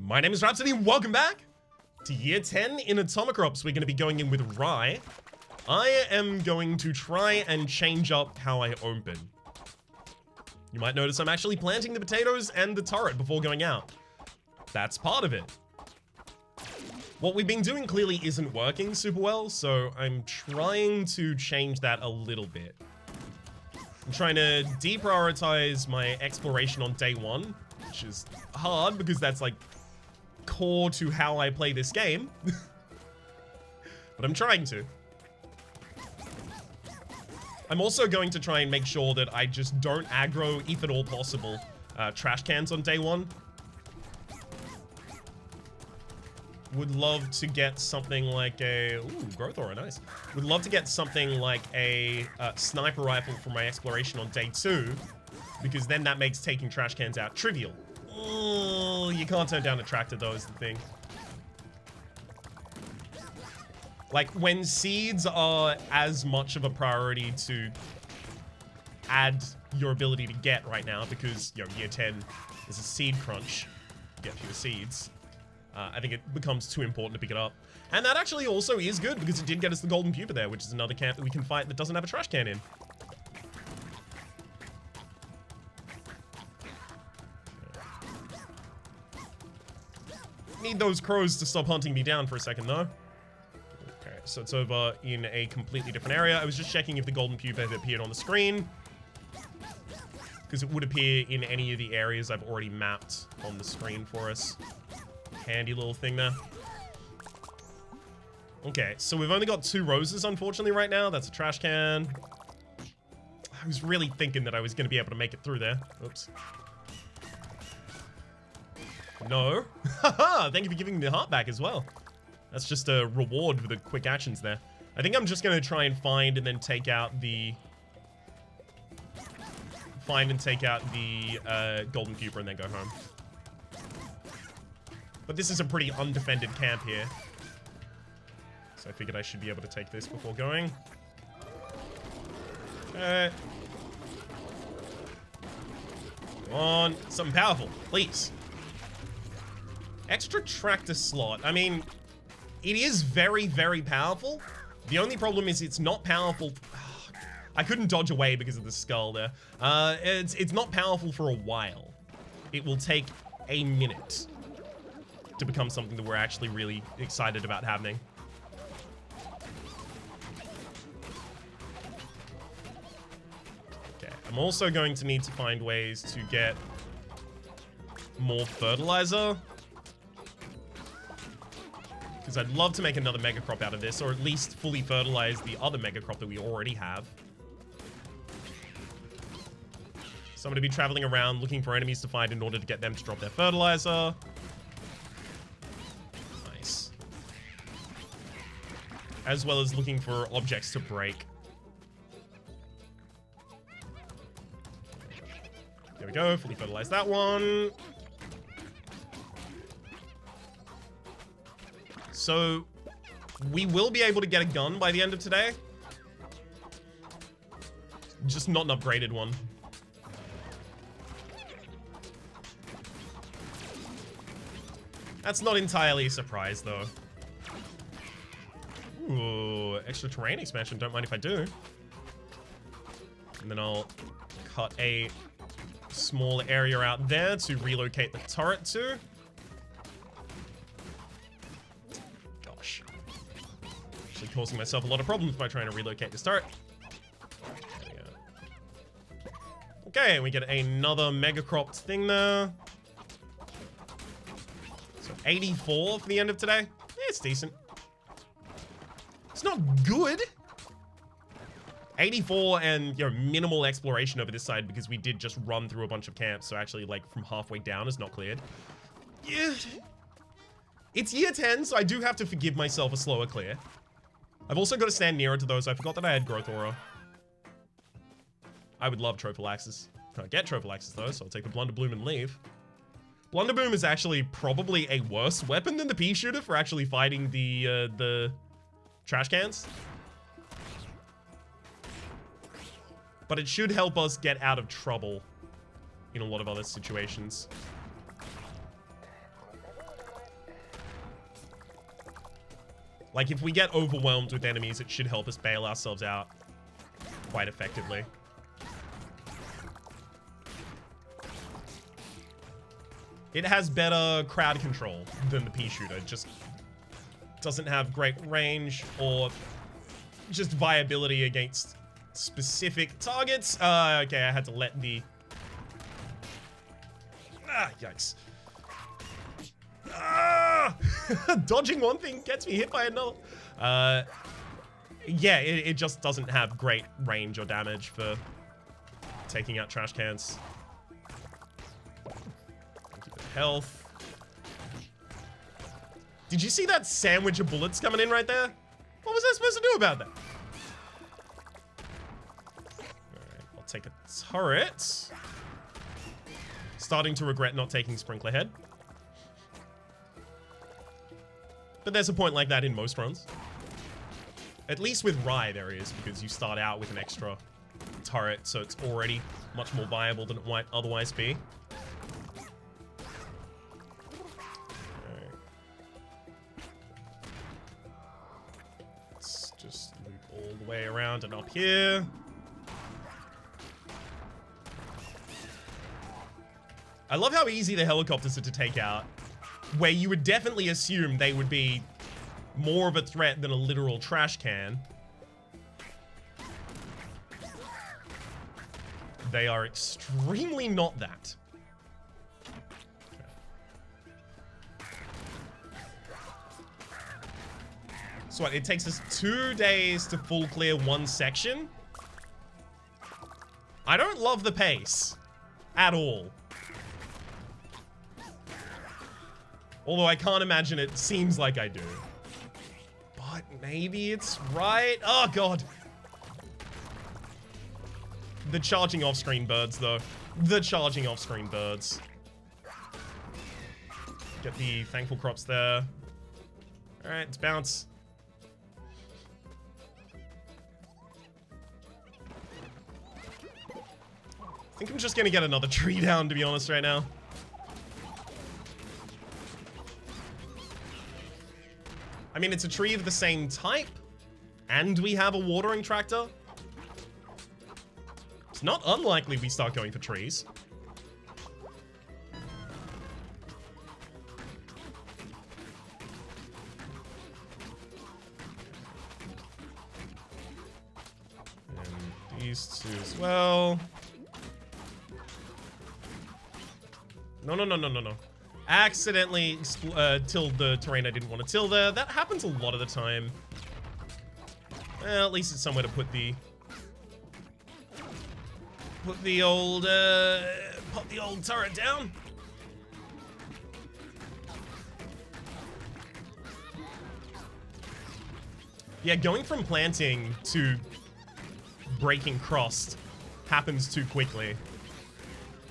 My name is Rhapsody, welcome back to Year 10 in Atomicrops. We're going to be going in with Rye. I am going to try and change up how I open. You might notice I'm actually planting the potatoes and the turret before going out. That's part of it. What we've been doing clearly isn't working super well, so I'm trying to change that a little bit. I'm trying to deprioritize my exploration on day one, which is hard because that's like core to how I play this game. But I'm trying to. I'm also going to try and make sure that I just don't aggro, if at all possible, trash cans on day one. Would love to get something like a... Ooh, growth aura, nice. Would love to get something like a sniper rifle for my exploration on day 2, because then that makes taking trash cans out trivial. Oh, you can't turn down a tractor though, is the thing. Like, when seeds are as much of a priority to add your ability to get right now, because, you know, Year 10 is a seed crunch, get fewer seeds. I think it becomes too important to pick it up. And that actually also is good, because it did get us the golden pupa there, which is another camp that we can fight that doesn't have a trash can in. Need those crows to stop hunting me down for a second, though. Okay, so it's over in a completely different area. I was just checking if the golden pupa had appeared on the screen, because it would appear in any of the areas I've already mapped on the screen for us. Handy little thing there. Okay, so we've only got 2 roses, unfortunately, right now. That's a trash can. I was really thinking that I was going to be able to make it through there. Oops. No. Haha, thank you for giving me the heart back as well. That's just a reward for the quick actions there. I think I'm just going to try and find and then take out the... golden pupa and then go home. But this is a pretty undefended camp here. So I figured I should be able to take this before going. Okay. Come on. Something powerful, please. Extra tractor slot. I mean, it is very, very powerful. The only problem is it's not powerful. I couldn't dodge away because of the skull there. It's not powerful for a while. It will take a minute to become something that we're actually really excited about happening. Okay, I'm also going to need to find ways to get more fertilizer, because I'd love to make another mega crop out of this, or at least fully fertilize the other mega crop that we already have. So I'm going to be traveling around looking for enemies to find in order to get them to drop their fertilizer. Nice. As well as looking for objects to break. There we go, fully fertilize that one. So, we will be able to get a gun by the end of today. Just not an upgraded one. That's not entirely a surprise, though. Ooh, extra terrain expansion. Don't mind if I do. And then I'll cut a small area out there to relocate the turret to. Gosh. Actually causing myself a lot of problems by trying to relocate this turret. There we go. Okay, we get another mega cropped thing there. 84 for the end of today. Yeah, it's decent. It's not good. 84 and, you know, minimal exploration over this side because we did just run through a bunch of camps. So actually, like, from halfway down is not cleared. Yeah. It's Year 10, so I do have to forgive myself a slower clear. I've also got to stand nearer to those. I forgot that I had growth aura. I would love trophylaxis. Can't get trophylaxis though, so I'll take the blunderbloom and leave. Blunderboom is actually probably a worse weapon than the pea shooter for actually fighting the trash cans. But it should help us get out of trouble in a lot of other situations. Like, if we get overwhelmed with enemies, it should help us bail ourselves out quite effectively. It has better crowd control than the pea shooter. It just doesn't have great range or just viability against specific targets. Okay, I had to let the... yikes. Dodging one thing gets me hit by another. Yeah, it just doesn't have great range or damage for taking out trash cans. Health. Did you see that sandwich of bullets coming in right there? What was I supposed to do about that? Alright, I'll take a turret. Starting to regret not taking Sprinkler Head. But there's a point like that in most runs. At least with Rye there is, because you start out with an extra turret, so it's already much more viable than it might otherwise be. Let's just loop all the way around and up here. I love how easy the helicopters are to take out, where you would definitely assume they would be more of a threat than a literal trash can. They are extremely not that. So what, it takes us 2 days to full clear one section? I don't love the pace at all. Although I can't imagine it seems like I do. But maybe it's right. Oh, God. The charging off-screen birds, though. The charging off-screen birds. Get the thankful crops there. All right, let's bounce. I think I'm just gonna get another tree down, to be honest, right now. I mean, it's a tree of the same type, and we have a watering tractor. It's not unlikely we start going for trees. And these two as well. No. Accidentally tilled the terrain I didn't want to till there. That happens a lot of the time. Well, at least it's somewhere to put the old pop the old turret down. Yeah, going from planting to breaking crust happens too quickly.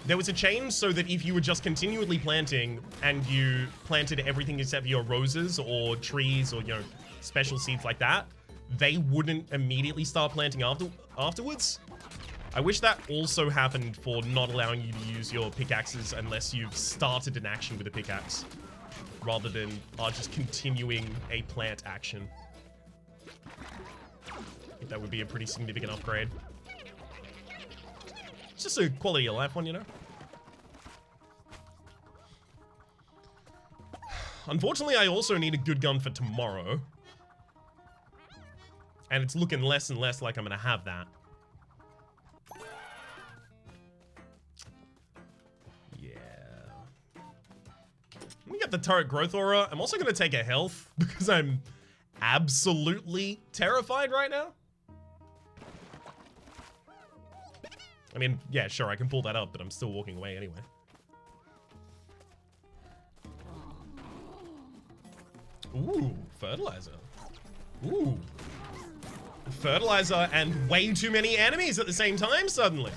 There was a change so that if you were just continually planting and you planted everything except for your roses or trees or, you know, special seeds like that, they wouldn't immediately start planting afterwards. I wish that also happened for not allowing you to use your pickaxes unless you've started an action with a pickaxe, rather than just continuing a plant action. I think that would be a pretty significant upgrade. It's just a quality of life one, you know? Unfortunately, I also need a good gun for tomorrow. And it's looking less and less like I'm gonna have that. Yeah. Let me get the turret growth aura. I'm also gonna take a health because I'm absolutely terrified right now. I mean, yeah, sure, I can pull that up, but I'm still walking away anyway. Ooh, fertilizer. Ooh. Fertilizer and way too many enemies at the same time suddenly.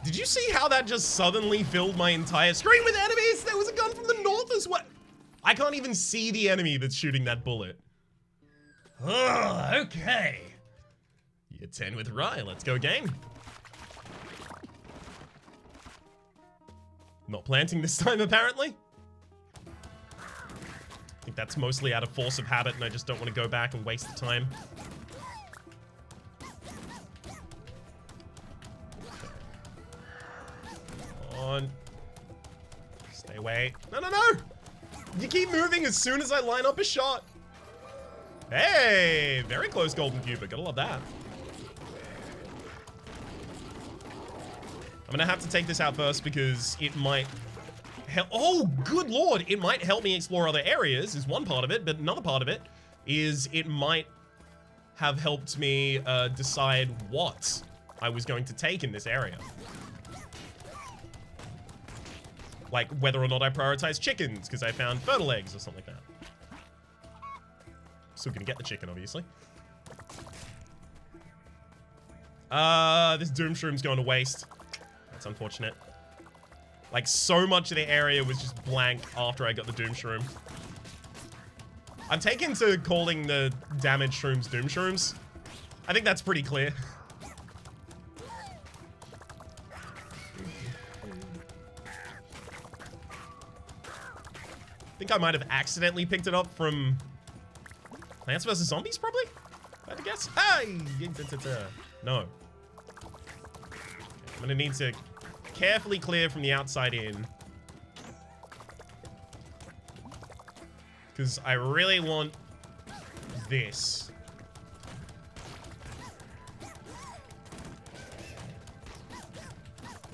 Did you see how that just suddenly filled my entire screen with enemies? There was a gun from the north as well. I can't even see the enemy that's shooting that bullet. Oh, okay. Year 10 with Rye. Let's go again. Not planting this time, apparently. I think that's mostly out of force of habit, and I just don't want to go back and waste the time. Come on. Stay away. No, no, no! You keep moving as soon as I line up a shot. Hey! Very close golden cube. Gotta love that. I'm gonna have to take this out first because it might help. Oh, good lord! It might help me explore other areas, is one part of it, but another part of it is it might have helped me decide what I was going to take in this area. Like whether or not I prioritize chickens because I found fertile eggs or something like that. Still gonna get the chicken, obviously. This Doom Shroom's going to waste. That's unfortunate. Like, so much of the area was just blank after I got the Doom Shroom. I'm taken to calling the damaged shrooms Doom Shrooms. I think that's pretty clear. I think I might have accidentally picked it up from Plants vs. Zombies, probably? If I had to guess. Hey! No. I'm gonna need to carefully clear from the outside in. Because I really want this.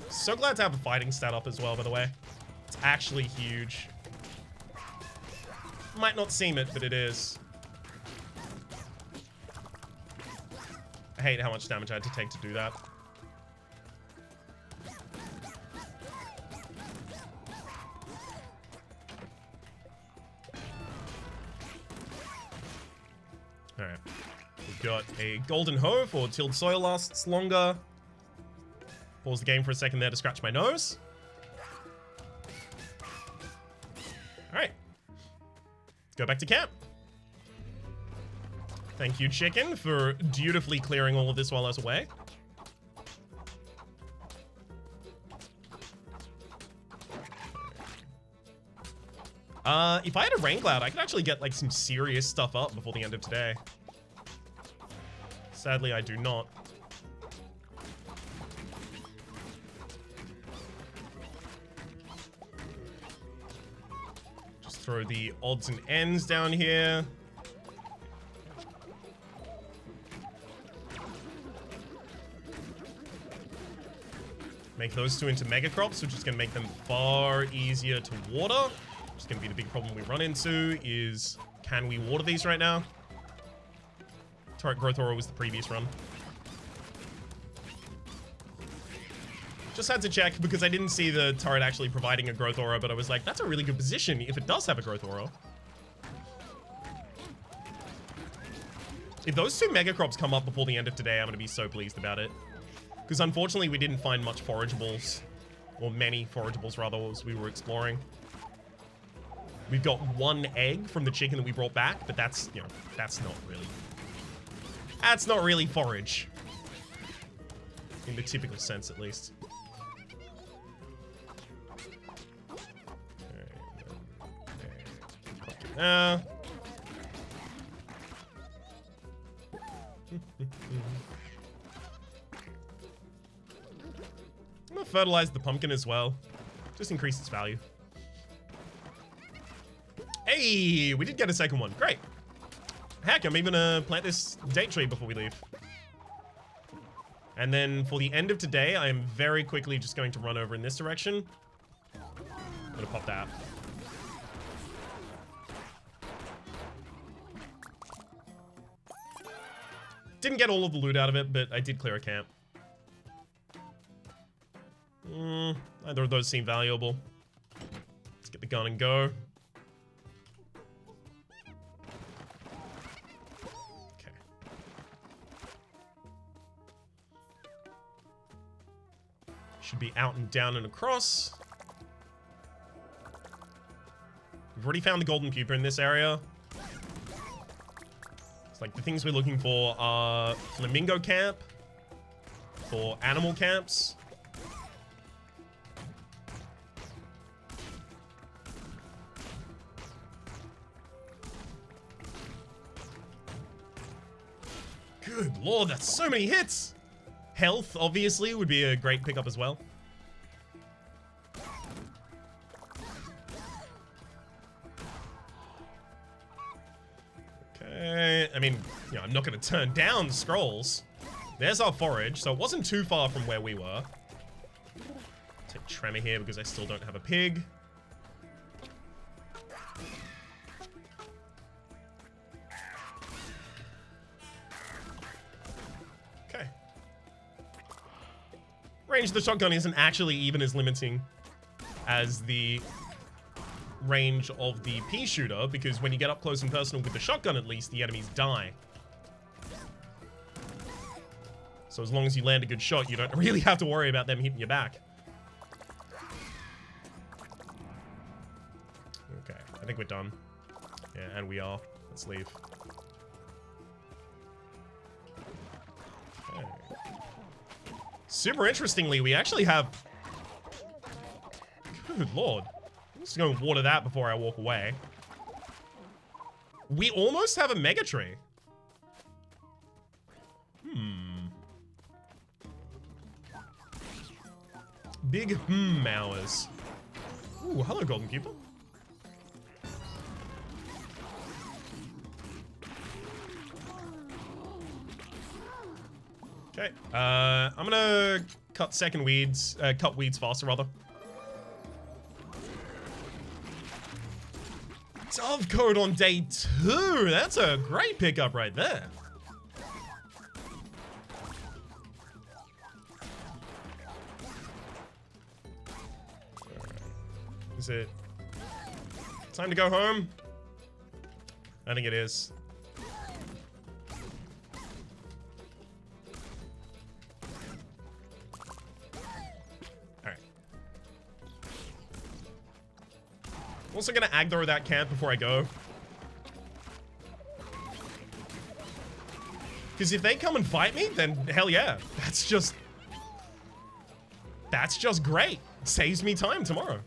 So glad to have a fighting stat up as well, by the way. It's actually huge. Might not seem it, but it is. I hate how much damage I had to take to do that. Alright. We've got a golden hoe for tilled soil lasts longer. Pause the game for a second there to scratch my nose. Alright. Let's go back to camp. Thank you, chicken, for dutifully clearing all of this while I was away. If I had a rain cloud, I could actually get like some serious stuff up before the end of today. Sadly, I do not. Just throw the odds and ends down here. Make those two into mega crops, which is going to make them far easier to water. Which is going to be the big problem we run into is, can we water these right now? Turret growth aura was the previous run. Just had to check because I didn't see the turret actually providing a growth aura, but I was like, that's a really good position if it does have a growth aura. If those two mega crops come up before the end of today, I'm going to be so pleased about it. Because unfortunately, we didn't find much forageables, or many forageables rather, as we were exploring. We've got one egg from the chicken that we brought back, but that's, you know, that's not really forage. In the typical sense, at least. I'm gonna fertilize the pumpkin as well. Just increase its value. Hey, we did get a second one. Great. Heck, I'm even gonna plant this date tree before we leave. And then for the end of today, I am very quickly just going to run over in this direction. I'm gonna pop that. Didn't get all of the loot out of it, but I did clear a camp. Neither of those seem valuable. Let's get the gun and go. Okay. Should be out and down and across. We've already found the golden pupa in this area. It's like the things we're looking for are flamingo camp, for animal camps. Good lord, that's so many hits. Health, obviously, would be a great pickup as well. Okay, I mean, you know, I'm not going to turn down scrolls. There's our forage, so it wasn't too far from where we were. Take Tremor here because I still don't have a pig. Okay. Range of the shotgun isn't actually even as limiting as the range of the pea shooter, because when you get up close and personal with the shotgun, at least the enemies die. So as long as you land a good shot, you don't really have to worry about them hitting your back. Okay, I think we're done. Yeah, and we are. Let's leave. Okay. Super interestingly, we actually have... Good lord. I'm just going to water that before I walk away. We almost have a mega tree. Big hours. Ooh, hello, golden pupil. Okay, I'm gonna cut weeds faster, rather. Dove code on day 2. That's a great pickup right there. Is it time to go home? I think it is. Alright. I'm also gonna aggro that camp before I go. Because if they come and fight me, then hell yeah. That's just great. Saves me time tomorrow.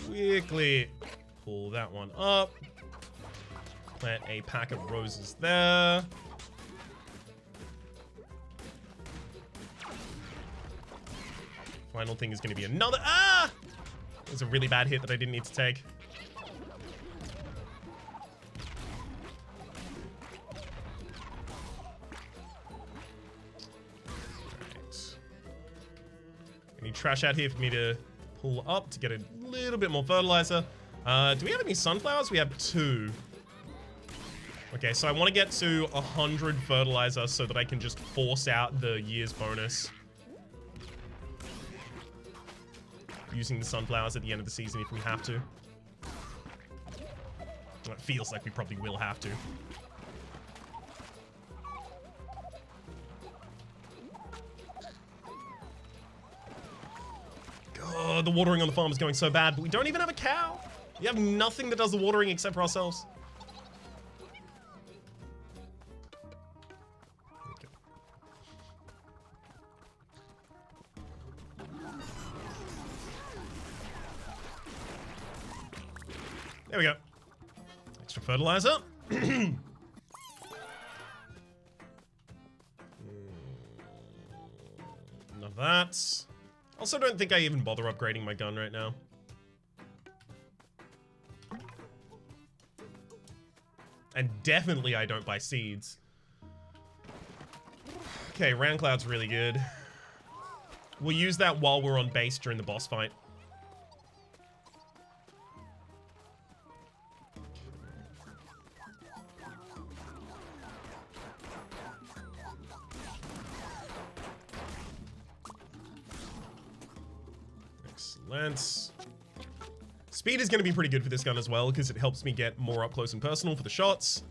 Quickly pull that one up. Plant a pack of roses there. Final thing is going to be another... Ah! It was a really bad hit that I didn't need to take. Alright. I need trash out here for me to pull up to get a little bit more fertilizer. Do we have any sunflowers? We have 2. Okay, so I want to get to 100 fertilizer so that I can just force out the year's bonus. Using the sunflowers at the end of the season if we have to. Well, it feels like we probably will have to. God, the watering on the farm is going so bad, but we don't even have a cow. We have nothing that does the watering except for ourselves. Okay. There we go. Extra fertilizer. None of that. Also, don't think I even bother upgrading my gun right now. And definitely I don't buy seeds. Okay, Round Cloud's really good. We'll use that while we're on base during the boss fight. Excellent. Speed is going to be pretty good for this gun as well, because it helps me get more up close and personal for the shots.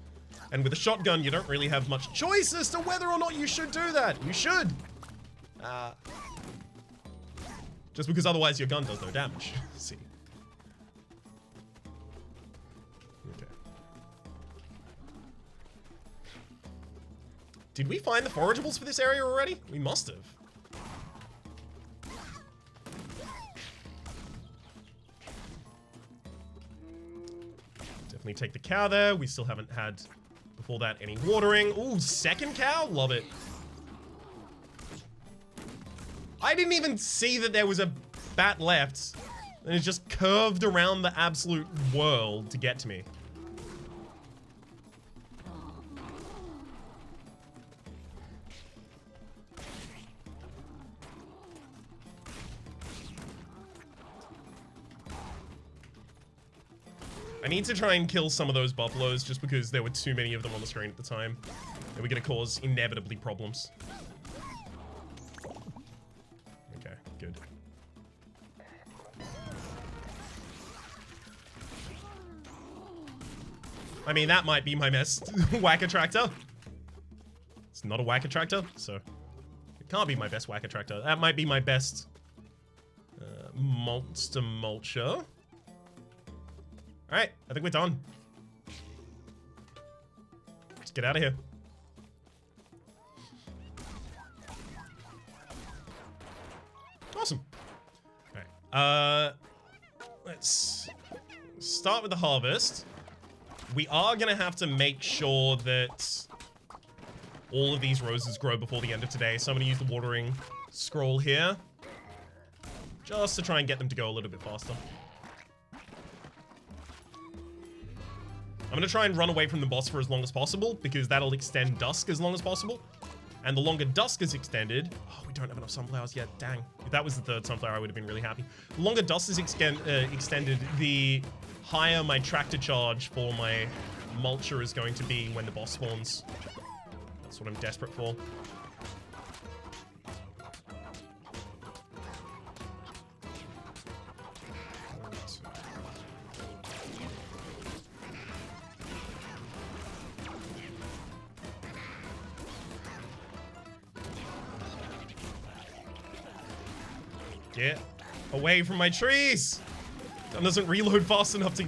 And with a shotgun, you don't really have much choice as to whether or not you should do that. You should. Just because otherwise your gun does no damage. See. Okay. Did we find the forageables for this area already? We must have. definitely take the cow there. We still haven't had, before that, any watering. Ooh, second cow? Love it. I didn't even see that there was a bat left. And it just curved around the absolute world to get to me. I need to try and kill some of those buffaloes just because there were too many of them on the screen at the time. They were going to cause inevitably problems. Okay, good. I mean, that might be my best whack attractor. It's not a whack attractor, so it can't be my best whack attractor. That might be my best monster mulcher. Alright, I think we're done. Let's get out of here. Awesome. Alright, let's start with the harvest. We are gonna have to make sure that all of these roses grow before the end of today, so I'm gonna use the watering scroll here. Just to try and get them to go a little bit faster. I'm gonna try and run away from the boss for as long as possible, because that'll extend dusk as long as possible. And the longer dusk is extended... Oh, we don't have enough sunflowers yet. Dang. If that was the third sunflower, I would have been really happy. The longer dusk is extended, the higher my tractor charge for my mulcher is going to be when the boss spawns. That's what I'm desperate for. Get away from my trees! That doesn't reload fast enough to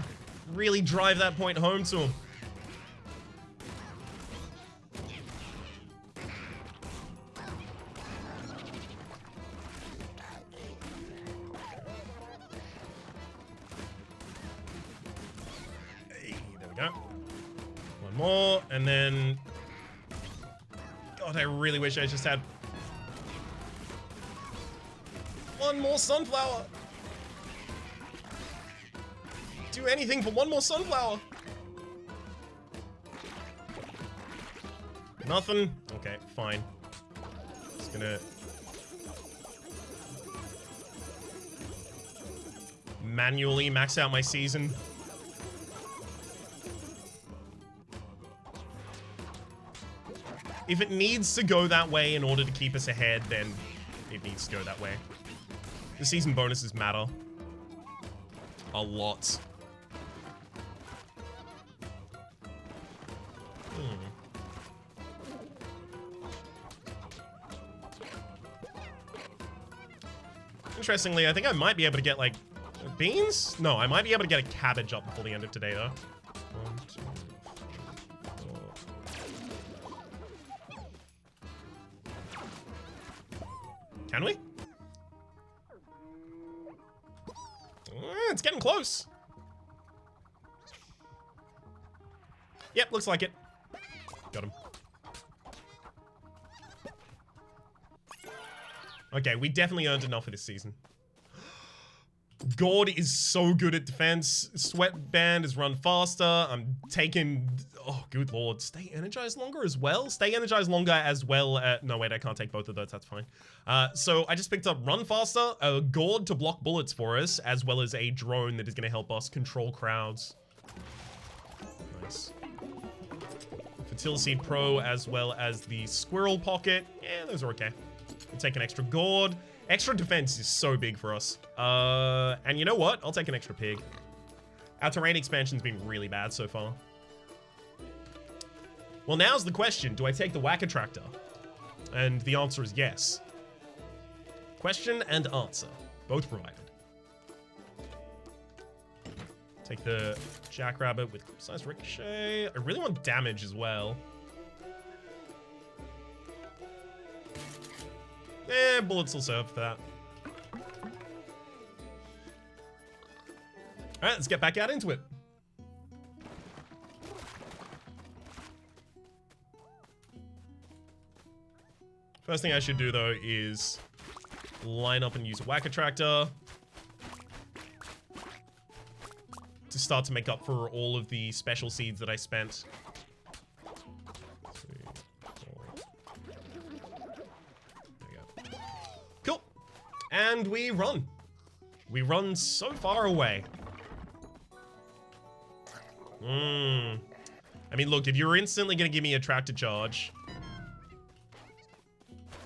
really drive that point home to him. Hey, there we go. One more, and then... God, I really wish I just had... one more sunflower. Do anything for one more sunflower. Nothing? Okay, fine. Just gonna manually max out my season. If it needs to go that way in order to keep us ahead, then it needs to go that way. The season bonuses matter a lot. Interestingly, I think I might be able to get, like, beans? No, I might be able to get a cabbage up before the end of today, though. 1, 2, 3, 4. Can we? It's getting close. Yep, looks like it. Got him. Okay, we definitely earned enough for this season. Gord is so good at defense. Sweatband is run faster. I'm taking... Oh, good lord. Stay energized longer as well? Stay energized longer as well. No, wait, I can't take both of those. That's fine. So I just picked up run faster, a Gord to block bullets for us, as well as a drone that is going to help us control crowds. Nice. Fertility Pro, as well as the Squirrel Pocket. Yeah, those are okay. We'll take an extra Gord. Extra defense is so big for us. And you know what? I'll take an extra pig. Our terrain expansion's been really bad so far. Well, now's the question. Do I take the whack attractor? And the answer is yes. Question and answer. Both provided. Take the jackrabbit with size ricochet. I really want damage as well. Bullets will serve for that. Alright, let's get back out into it. First thing I should do, though, is line up and use a whacker tractor to start to make up for all of the special seeds that I spent. 3, 4. There we go. Cool. And we run. We run so far away. I mean, look, if you're instantly going to give me a tractor charge,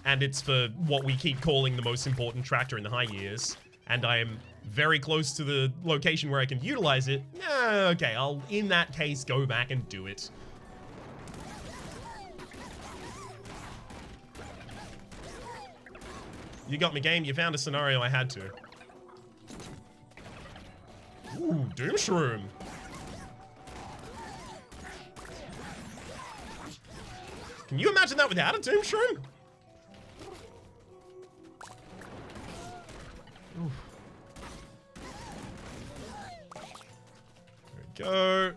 and it's for what we keep calling the most important tractor in the high years, and I am very close to the location where I can utilize it, okay, I'll, in that case, go back and do it. You got me, game. You found a scenario I had to. Ooh, Doom Shroom. Can you imagine that without a Doom Shroom? Oof. There we go.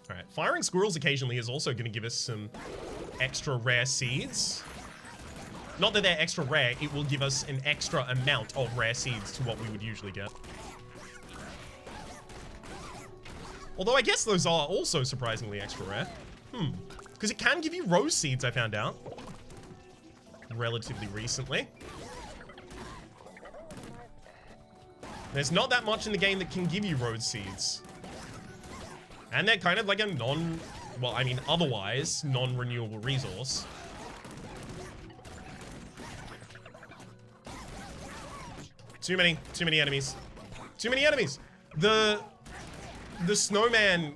Alright, firing squirrels occasionally is also going to give us some extra rare seeds. Not that they're extra rare, it will give us an extra amount of rare seeds to what we would usually get. Although I guess those are also surprisingly extra rare. Because it can give you rose seeds, I found out. Relatively recently. There's not that much in the game that can give you rose seeds. And they're kind of like a well, I mean, otherwise non-renewable resource. Too many enemies. Too many enemies. The snowman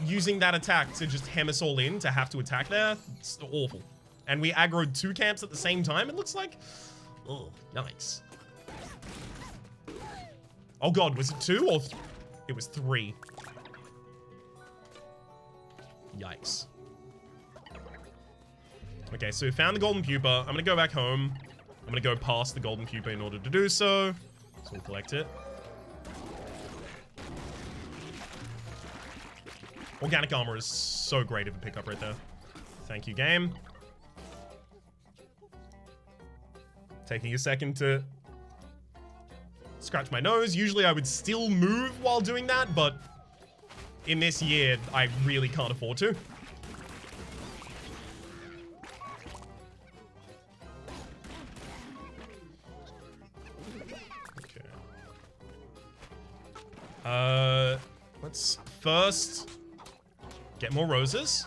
using that attack to just hem us all in to have to attack there, it's awful. And we aggroed 2 camps at the same time, it looks like. Oh, yikes. Oh god, was it 2 or it was 3? Yikes. Okay, so we found the golden pupa. I'm gonna go back home. I'm gonna go past the golden pupa in order to do so. So we'll collect it. Organic armor is so great of a pickup right there. Thank you, game. Taking a second to scratch my nose. Usually I would still move while doing that, but in this year, I really can't afford to. Okay. Let's first get more roses.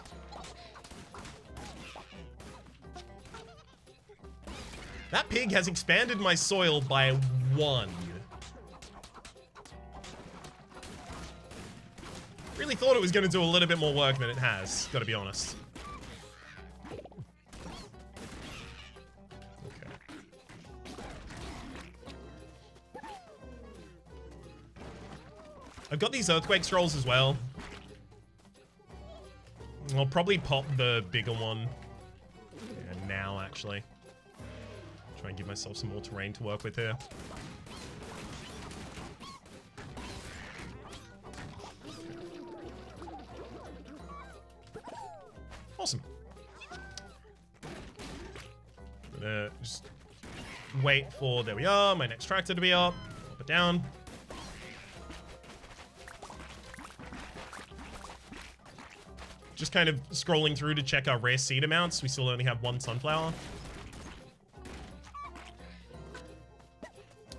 That pig has expanded my soil by 1. Really thought it was going to do a little bit more work than it has, gotta be honest. Okay. I've got these earthquake scrolls as well. I'll probably pop the bigger one now, actually. Try and give myself some more terrain to work with here. Awesome. I'm gonna just wait for, there we are, my next tractor to be up. Pop it down. Just kind of scrolling through to check our rare seed amounts. We still only have 1 sunflower.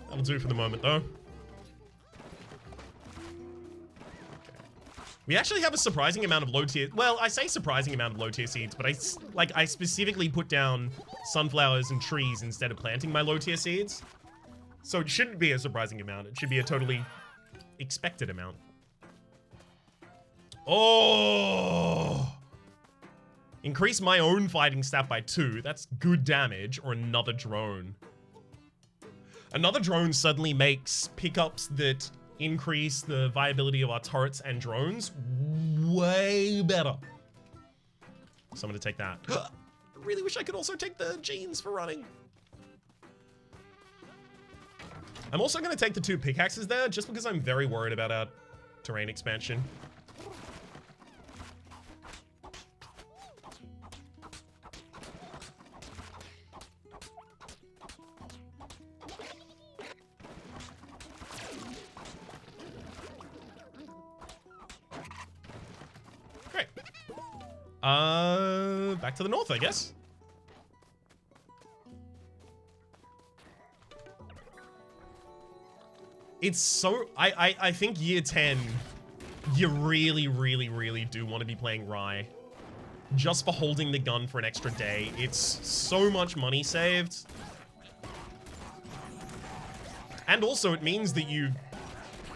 That'll do for the moment, though. We actually have a surprising amount of low tier. Well, I say surprising amount of low tier seeds, but I specifically put down sunflowers and trees instead of planting my low tier seeds. So it shouldn't be a surprising amount. It should be a totally expected amount. Oh! Increase my own fighting stat by 2. That's good damage, or another drone. Another drone suddenly makes pickups that increase the viability of our turrets and drones way better. So I'm gonna take that. I really wish I could also take the genes for running. I'm also gonna take the 2 pickaxes there, just because I'm very worried about our terrain expansion. Back to the north, I guess. It's so... I think year 10, you really, really, really do want to be playing Rye. Just for holding the gun for an extra day. It's so much money saved. And also, it means that you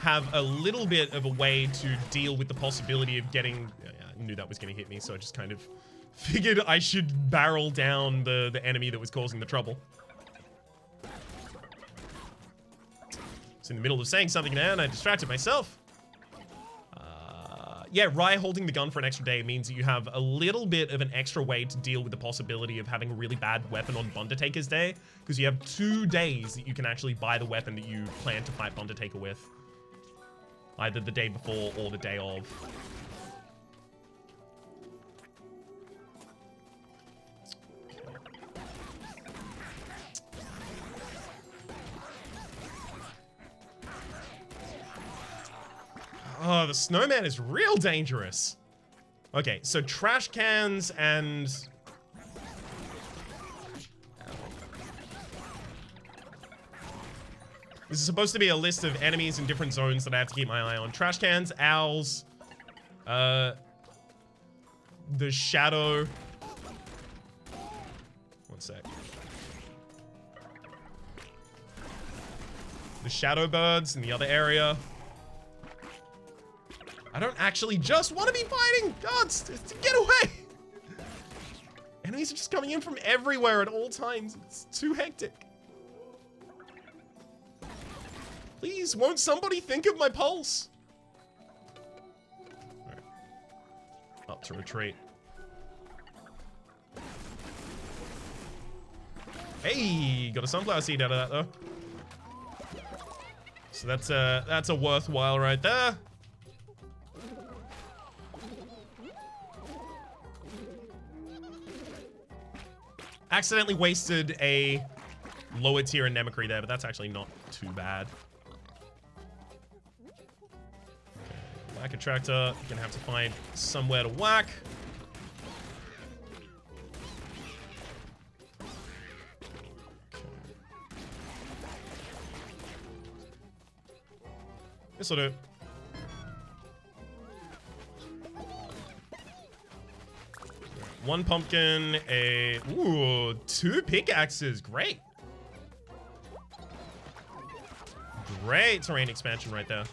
have a little bit of a way to deal with the possibility of getting... I knew that was going to hit me, so I just kind of figured I should barrel down the enemy that was causing the trouble. It's in the middle of saying something now, and I distracted myself. Yeah, Rye holding the gun for an extra day means that you have a little bit of an extra way to deal with the possibility of having a really bad weapon on Undertaker's Day, because you have 2 days that you can actually buy the weapon that you plan to fight Undertaker with. Either the day before or the day of. Oh, the snowman is real dangerous. Okay, so trash cans and... This is supposed to be a list of enemies in different zones that I have to keep my eye on. Trash cans, owls, the shadow. One sec. The shadow birds in the other area. I don't actually just want to be fighting! God, get away! Enemies are just coming in from everywhere at all times. It's too hectic. Please, won't somebody think of my pulse? Right. Up to retreat. Hey, got a sunflower seed out of that though. So that's a worthwhile right there. Accidentally wasted a lower tier anemocry there, but that's actually not too bad. Whack a tractor. You're gonna have to find somewhere to whack. This'll do. One pumpkin, ooh, 2 pickaxes, great. Great terrain expansion right there.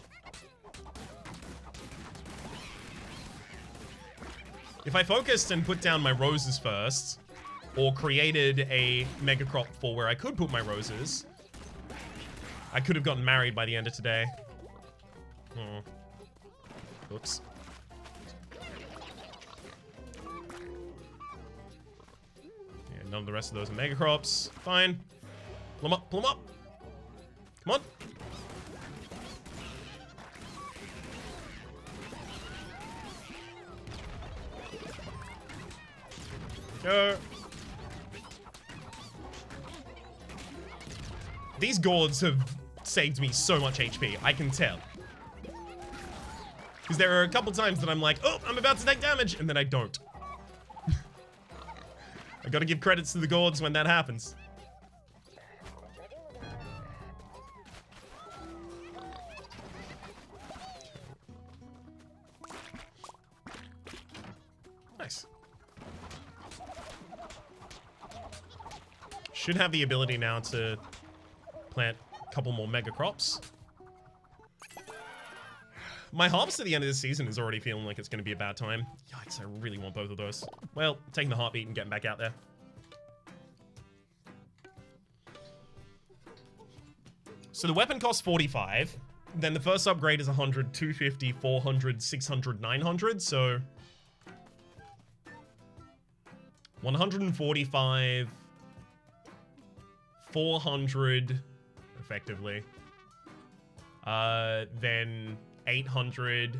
If I focused and put down my roses first, or created a mega crop for where I could put my roses, I could have gotten married by the end of today. Oh. Oops. None of the rest of those are mega crops. Fine. Pull them up, pull them up. Come on. Go. These gourds have saved me so much HP, I can tell. Because there are a couple times that I'm like, oh, I'm about to take damage, and then I don't. I gotta give credits to the gourds when that happens. Nice. Should have the ability now to plant a couple more mega crops. My harvest at the end of this season is already feeling like it's going to be a bad time. Yikes, I really want both of those. Well, taking the heartbeat and getting back out there. So the weapon costs 45. Then the first upgrade is 100, 250, 400, 600, 900. So 145, 400, effectively. Then 800,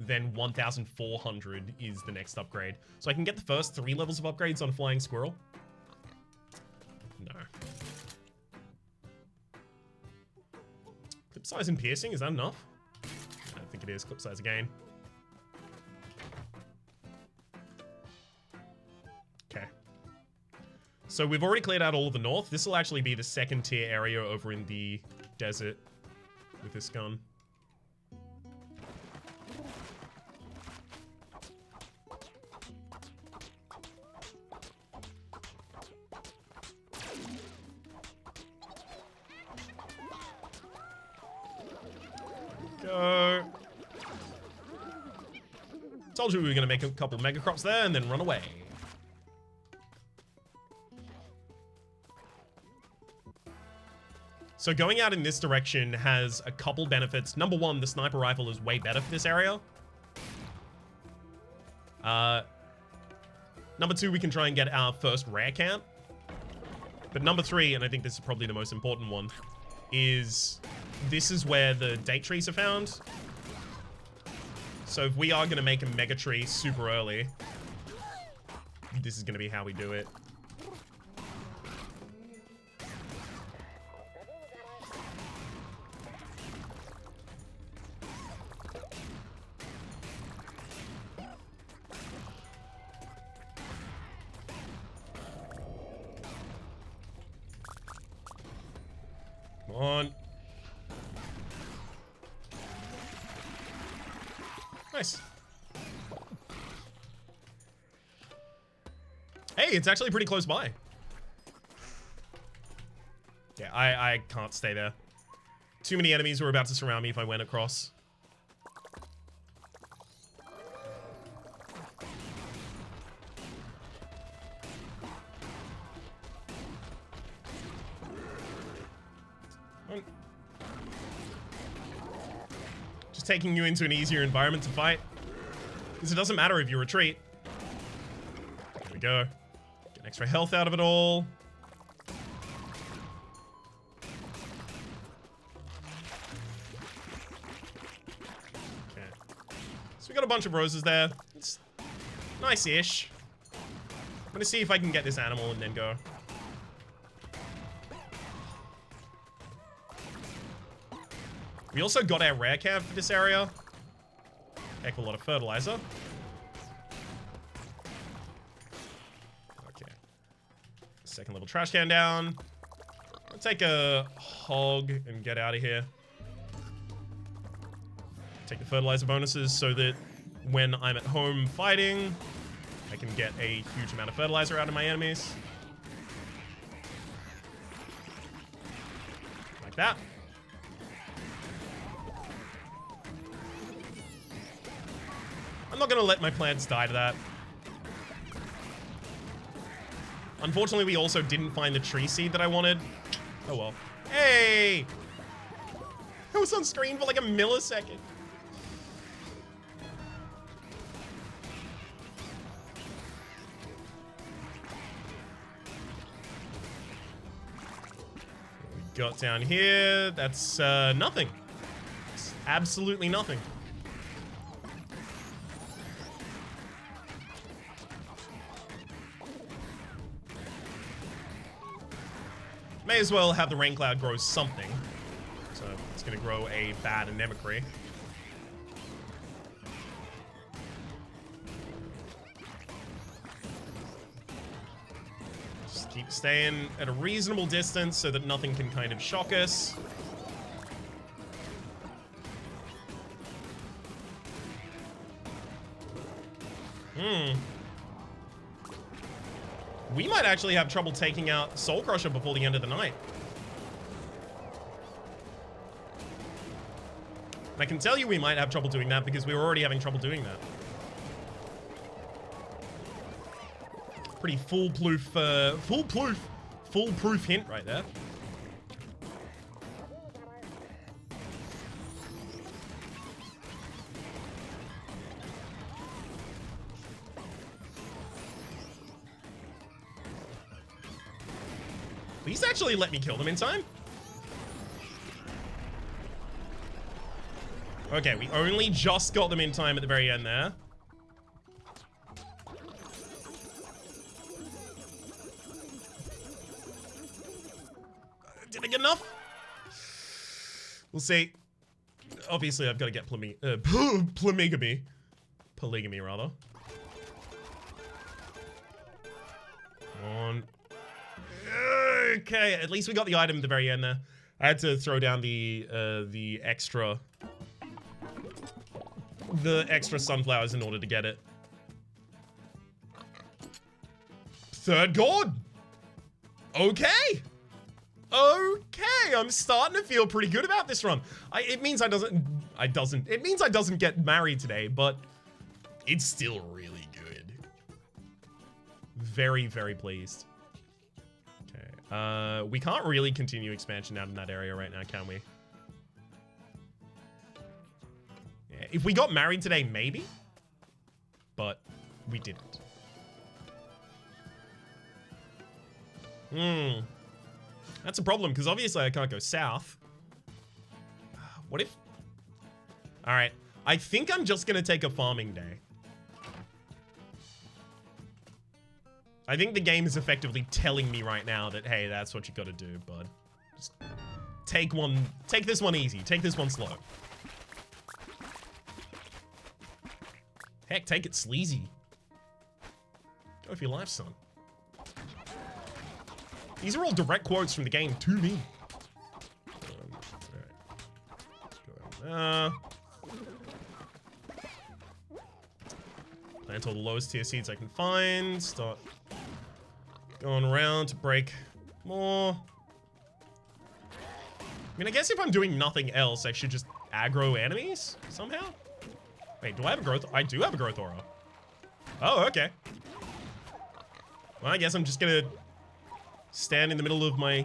then 1,400 is the next upgrade. So I can get the first 3 levels of upgrades on Flying Squirrel. No. Clip size and piercing, is that enough? I don't think it is. Clip size again. So we've already cleared out all of the north. This will actually be the second tier area over in the desert with this gun. Go. Told you we were going to make a couple mega crops there and then run away. So going out in this direction has a couple benefits. Number one, the sniper rifle is way better for this area. Number two, we can try and get our first rare camp. But number three, and I think this is probably the most important one, is this is where the date trees are found. So if we are going to make a mega tree super early, this is going to be how we do it. Come on. Nice. Hey, it's actually pretty close by. Yeah, I can't stay there. Too many enemies were about to surround me if I went across. Just taking you into an easier environment to fight. Because it doesn't matter if you retreat. There we go. Get extra health out of it all. Okay. So we got a bunch of roses there. It's nice-ish. I'm gonna see if I can get this animal and then go. We also got our rare camp for this area. Heck of a lot of fertilizer. Okay. Second level trash can down. I'll take a hog and get out of here. Take the fertilizer bonuses so that when I'm at home fighting, I can get a huge amount of fertilizer out of my enemies. Like that. I'm not gonna let my plants die to that. Unfortunately, we also didn't find the tree seed that I wanted. Oh well. Hey! I was on screen for like a millisecond. What we got down here, that's nothing. It's absolutely nothing. May as well have the rain cloud grow something. So it's going to grow a bad anemocry. Just keep staying at a reasonable distance so that nothing can kind of shock us. We might actually have trouble taking out Soul Crusher before the end of the night. And I can tell you we might have trouble doing that because we were already having trouble doing that. Pretty foolproof hint right there. Please actually let me kill them in time. Okay, we only just got them in time at the very end there. Did I get enough? We'll see. Obviously, I've got to get polygamy. Polygamy, rather. Come on. Okay, at least we got the item at the very end there. I had to throw down the extra sunflowers in order to get it. Third gourd. Okay. Okay, I'm starting to feel pretty good about this run. It means I doesn't get married today, but it's still really good. Very, very pleased. Okay, we can't really continue expansion out in that area right now, can we? Yeah, if we got married today, maybe, but we didn't. That's a problem, because obviously I can't go south. What if... Alright, I think I'm just gonna take a farming day. I think the game is effectively telling me right now that, hey, that's what you gotta do, bud. Just take this one easy, take this one slow. Heck, take it sleazy. Go for your life, son. These are all direct quotes from the game to me. Alright. Plant all the lowest tier seeds I can find. Start going around to break more. I mean, I guess if I'm doing nothing else, I should just aggro enemies somehow? Wait, do I have a growth? I do have a growth aura. Oh, okay. Well, I guess I'm just gonna stand in the middle of my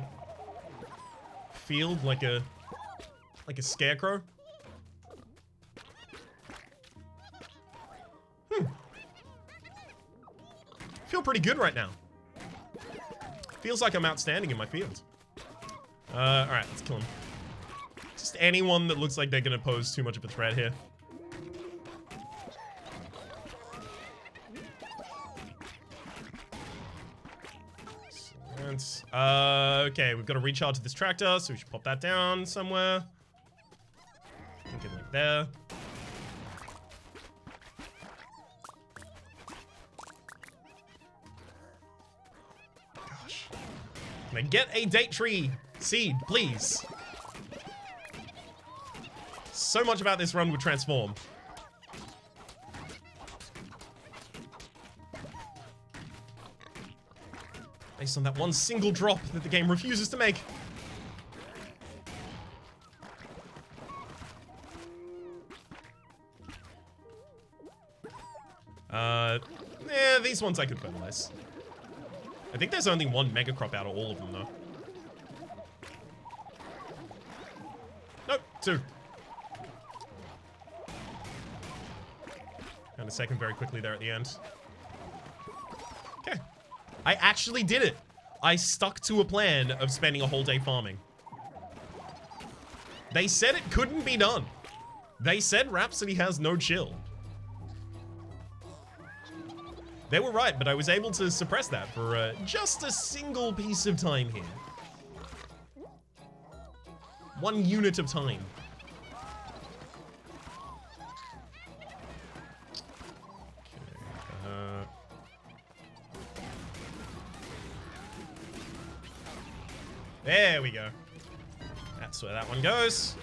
field like a scarecrow. Feel pretty good right now. Feels like I'm outstanding in my field. Alright, let's kill him. Just anyone that looks like they're gonna pose too much of a threat here. Okay, we've got to recharge this tractor, so we should pop that down somewhere. Thinking like there. Gosh. Can I get a date tree seed, please? So much about this run would transform. Based on that one single drop that the game refuses to make. Yeah, these ones I could fertilize. I think there's only one mega crop out of all of them, though. Nope, two. And a second very quickly there at the end. Okay. I actually did it. I stuck to a plan of spending a whole day farming. They said it couldn't be done. They said Rhapsody has no chill. They were right, but I was able to suppress that for just a single piece of time here. 1 unit of time. There we go. That's where that one goes.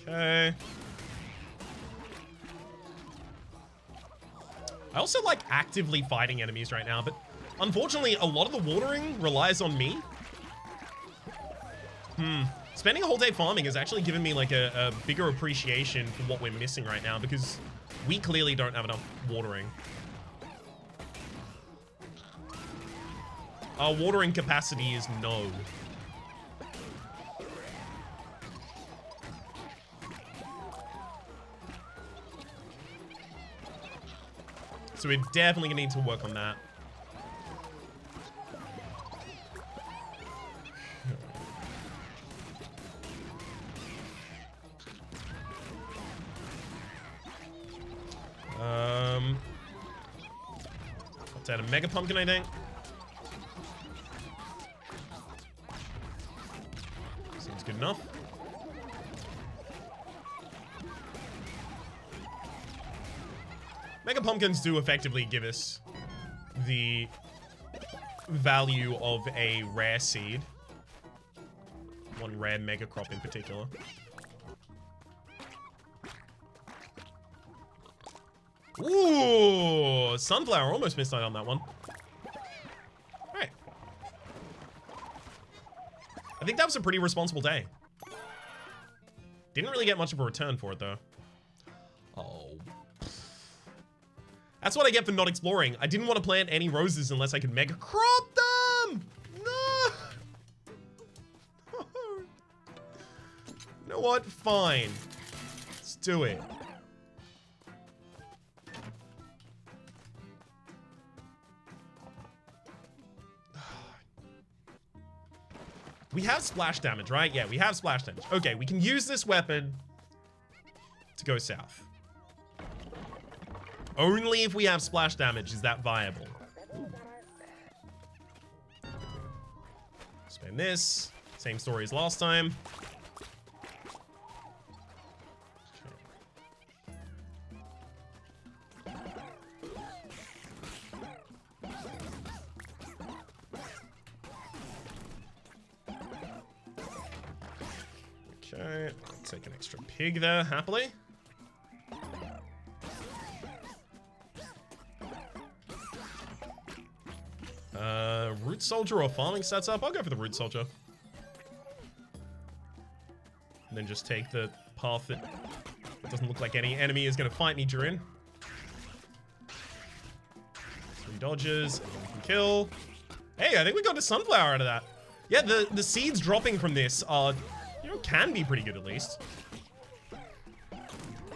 Okay. I also like actively fighting enemies right now, but unfortunately, a lot of the watering relies on me. Spending a whole day farming has actually given me like a bigger appreciation for what we're missing right now, because we clearly don't have enough watering. Our watering capacity is no. So we're definitely gonna need to work on that. Let's add a mega pumpkin, I think. Seems good enough. Mega Pumpkins do effectively give us the value of a rare seed. One rare Mega Crop in particular. Ooh, Sunflower almost missed out on that one. Alright. I think that was a pretty responsible day. Didn't really get much of a return for it, though. Oh. That's what I get for not exploring. I didn't want to plant any roses unless I could Mega Crop them! No! You know what? Fine. Let's do it. We have splash damage, right? Yeah, we have splash damage. Okay, we can use this weapon to go south. Only if we have splash damage is that viable. Ooh. Spend this. Same story as last time. Okay, I'll take an extra pig there, happily. Root Soldier or Farming Setup? I'll go for the Root Soldier. And then just take the path that doesn't look like any enemy is going to fight me during. 3 dodges, and then we can kill. Hey, I think we got a Sunflower out of that. Yeah, the seeds dropping from this are, you know, can be pretty good at least.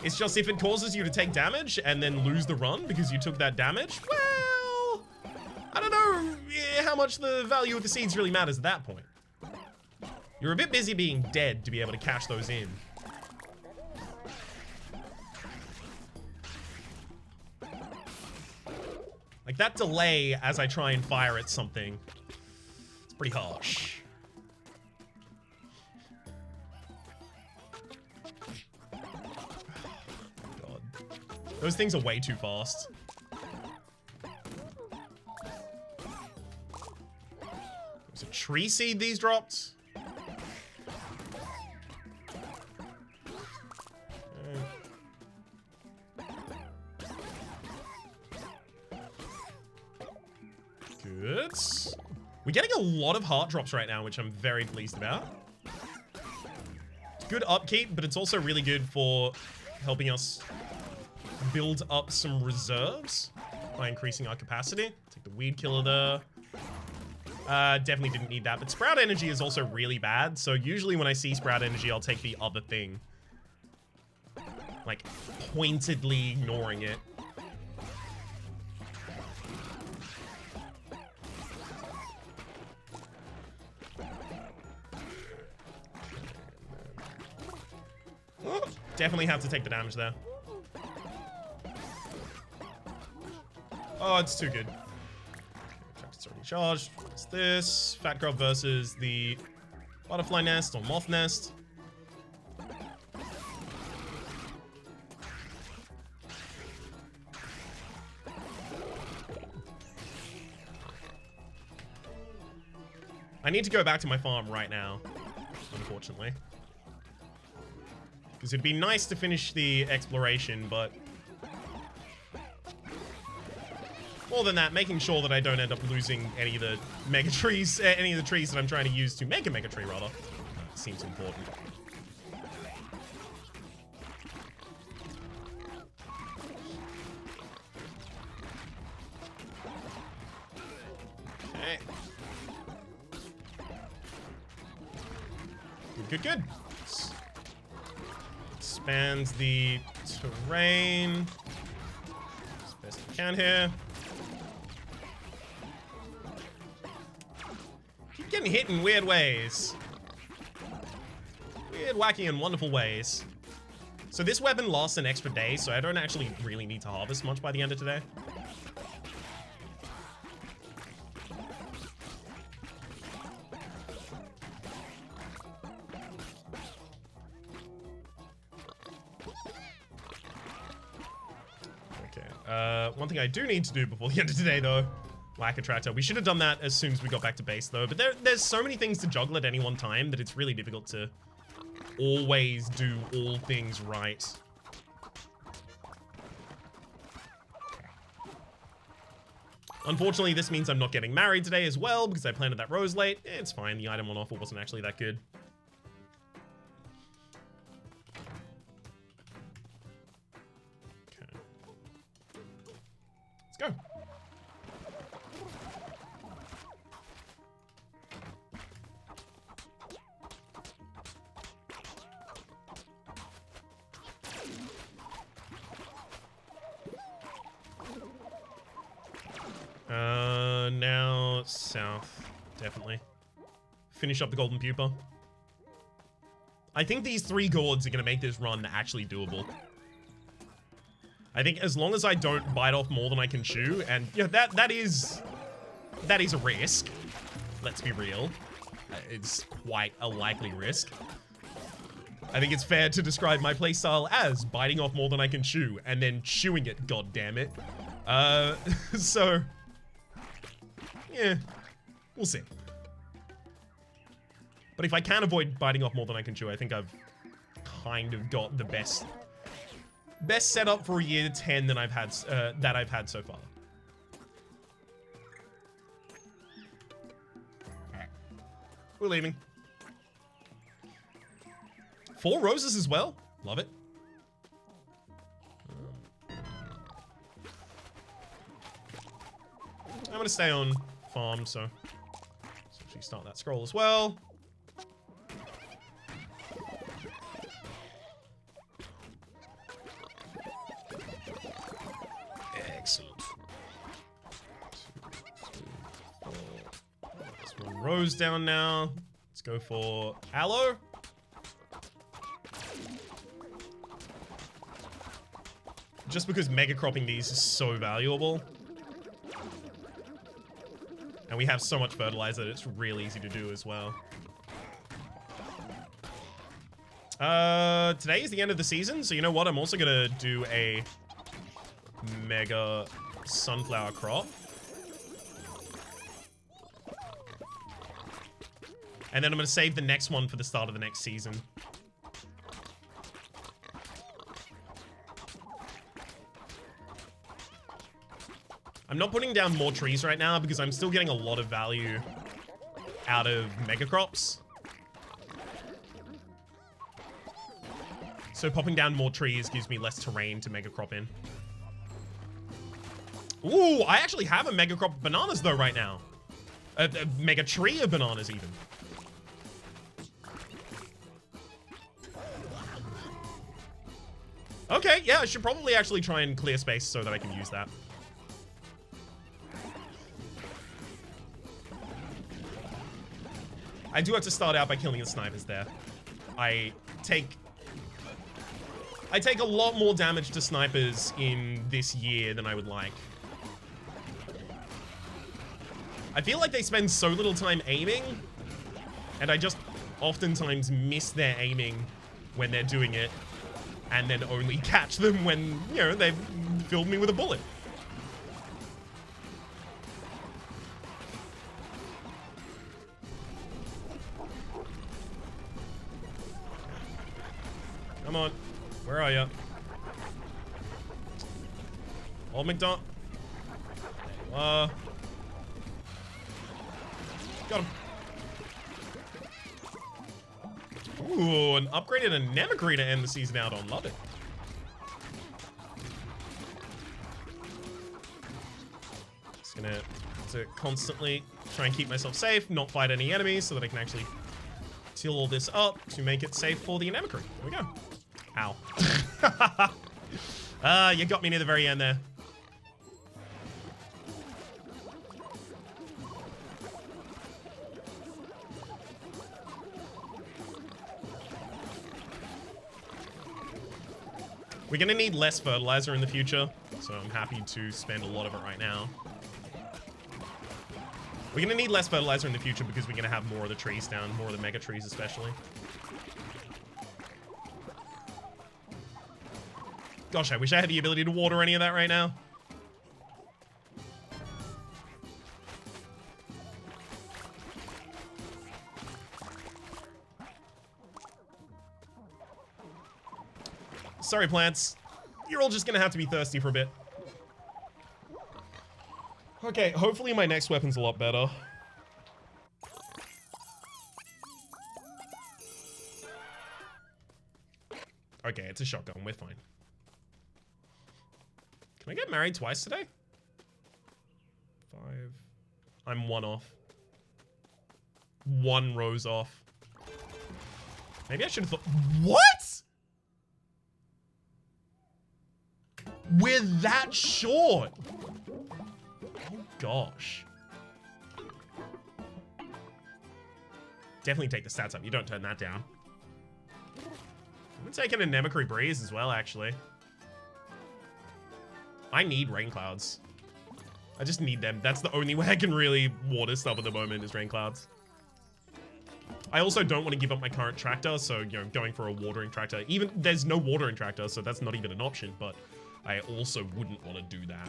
It's just if it causes you to take damage and then lose the run because you took that damage, well, I don't know how much the value of the seeds really matters at that point. You're a bit busy being dead to be able to cash those in. Like that delay as I try and fire at something, it's pretty harsh. God. Those things are way too fast. There's a tree seed these dropped. Good. We're getting a lot of heart drops right now, which I'm very pleased about. Good upkeep, but it's also really good for helping us build up some reserves by increasing our capacity. Take the weed killer there. Definitely didn't need that, but Sprout Energy is also really bad, so usually when I see Sprout Energy, I'll take the other thing. Like, pointedly ignoring it. Definitely have to take the damage there. Oh, it's too good. It's already charged. What's this? Fat Grub versus the Butterfly Nest or Moth Nest. I need to go back to my farm right now, unfortunately. Because it'd be nice to finish the exploration, but more than that, making sure that I don't end up losing any of the mega trees, any of the trees that I'm trying to use to make a mega tree, rather, seems important. Okay. Good, good. Expands the terrain as best we can here. Keep getting hit in weird ways. Weird, wacky, and wonderful ways. So this weapon lasts an extra day, so I don't actually really need to harvest much by the end of today. One thing I do need to do before the end of today, though, whack a tractor. We should have done that as soon as we got back to base, though. But there's so many things to juggle at any one time that it's really difficult to always do all things right. Unfortunately, this means I'm not getting married today as well because I planted that rose late. It's fine. The item on offer wasn't actually that good. Okay. Let's go. Now south, definitely. Finish up the golden pupa. I think these 3 gourds are gonna make this run actually doable. I think as long as I don't bite off more than I can chew, and yeah, that is a risk. Let's be real. It's quite a likely risk. I think it's fair to describe my playstyle as biting off more than I can chew and then chewing it, god damn it. So yeah, we'll see. But if I can avoid biting off more than I can chew, I think I've kind of got the best setup for a year 10 that I've had so far. We're leaving. 4 roses as well. Love it. I'm gonna stay on farm, so let's actually start that scroll as well. Excellent. 2, 3, 4. There's 1 rose down now. Let's go for aloe. Just because mega cropping these is so valuable. And we have so much fertilizer that it's real easy to do as well. Today is the end of the season, so you know what? I'm also gonna do a mega sunflower crop. And then I'm gonna save the next one for the start of the next season. I'm not putting down more trees right now because I'm still getting a lot of value out of mega crops. So popping down more trees gives me less terrain to mega crop in. Ooh, I actually have a mega crop of bananas though right now. A mega tree of bananas even. Okay, yeah, I should probably actually try and clear space so that I can use that. I do have to start out by killing the snipers there. I take a lot more damage to snipers in this year than I would like. I feel like they spend so little time aiming, and I just oftentimes miss their aiming when they're doing it, and then only catch them when, you know, they've filled me with a bullet. Come on. Where are you? Old McDonald. Got him. Ooh, an upgraded anemone to end the season out on. Love it. Just gonna have to constantly try and keep myself safe, not fight any enemies so that I can actually till all this up to make it safe for the anemone. There we go. Ow. You got me near the very end there. We're gonna need less fertilizer in the future, so I'm happy to spend a lot of it right now. We're gonna need less fertilizer in the future because we're gonna have more of the trees down, more of the mega trees especially. Gosh, I wish I had the ability to water any of that right now. Sorry, plants. You're all just gonna have to be thirsty for a bit. Okay, hopefully my next weapon's a lot better. Okay, it's a shotgun. We're fine. Can I get married twice today? 5. I'm 1 off. 1 rose off. Maybe I should have thought. What? We're that short. Oh gosh. Definitely take the stats up. You don't turn that down. I'm taking a Nemicry Breeze as well, actually. I need rain clouds. I just need them. That's the only way I can really water stuff at the moment is rain clouds. I also don't want to give up my current tractor, so, you know, going for a watering tractor. Even, there's no watering tractor, so that's not even an option, but I also wouldn't want to do that.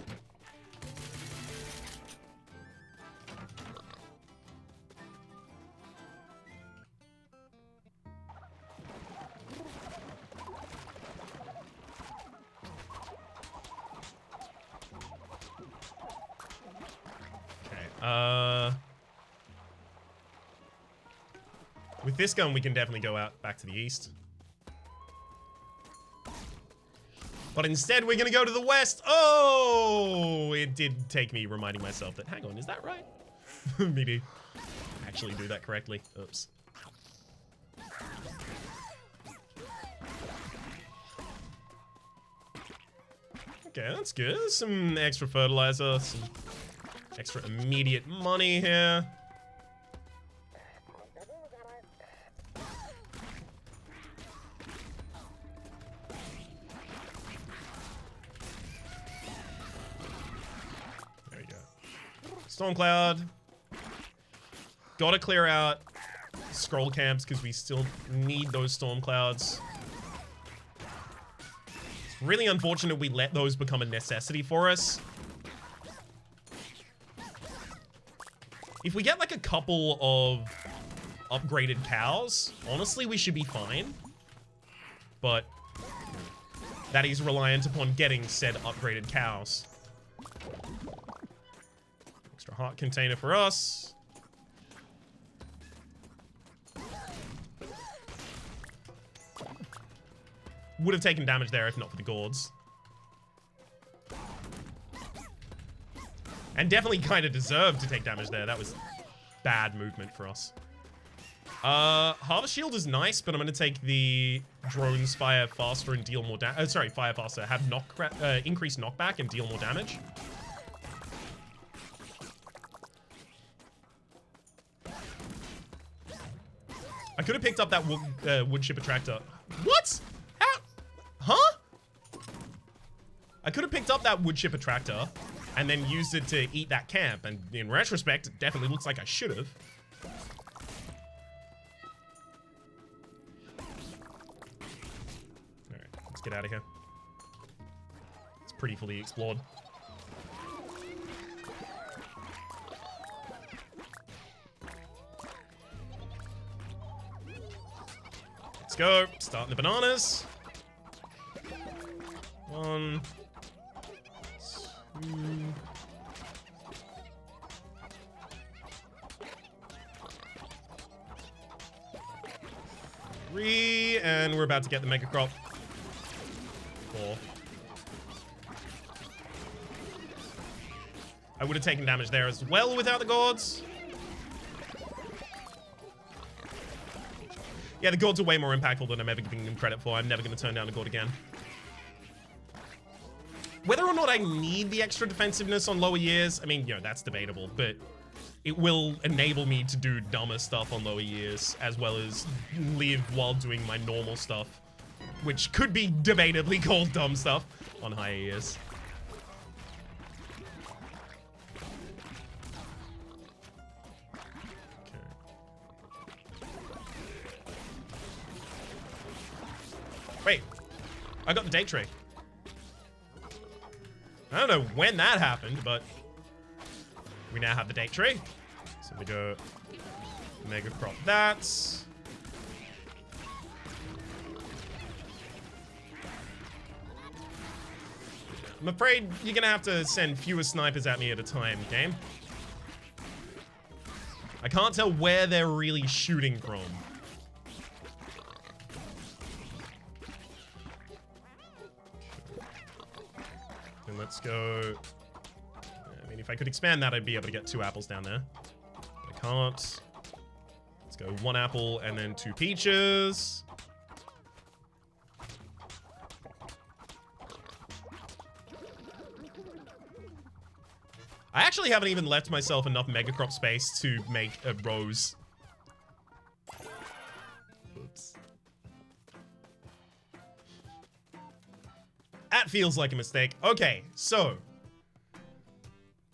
With this gun, we can definitely go out back to the east. But instead, we're gonna go to the west. Oh, it did take me reminding myself that, hang on, is that right? Me to actually do that correctly. Oops. Okay, that's good. Some extra fertilizer, some extra immediate money here. Storm Cloud. Gotta clear out scroll camps because we still need those Storm Clouds. It's really unfortunate we let those become a necessity for us. If we get like a couple of upgraded cows, honestly, we should be fine. But that is reliant upon getting said upgraded cows. Extra heart container for us. Would have taken damage there if not for the gourds. And definitely kind of deserved to take damage there. That was bad movement for us. Harvest Shield is nice, but I'm going to take the Drones fire faster and deal more damage. Sorry, fire faster. Have increased knockback and deal more damage. I could have picked up that wood chipper tractor. What? How? Huh? I could have picked up that wood chipper tractor and then used it to eat that camp. And in retrospect, it definitely looks like I should have. Alright, let's get out of here. It's pretty fully explored. Let's go. Starting the bananas. 1, 2. 3, and we're about to get the mega crop. 4. I would have taken damage there as well without the gourds. Yeah, the gourds are way more impactful than I'm ever giving them credit for. I'm never going to turn down a gourd again. Whether or not I need the extra defensiveness on lower years, I mean, you know, that's debatable, but it will enable me to do dumber stuff on lower years, as well as live while doing my normal stuff, which could be debatably called dumb stuff on higher years. Wait, I got the date tree. I don't know when that happened, but we now have the date tree. So we go mega crop that. I'm afraid you're gonna have to send fewer snipers at me at a time, game. I can't tell where they're really shooting from. And let's go... I mean, if I could expand that, I'd be able to get 2 apples down there. But I can't. Let's go 1 apple and then 2 peaches. I actually haven't even left myself enough megacrop space to make a rose. Oops. That feels like a mistake. Okay, so.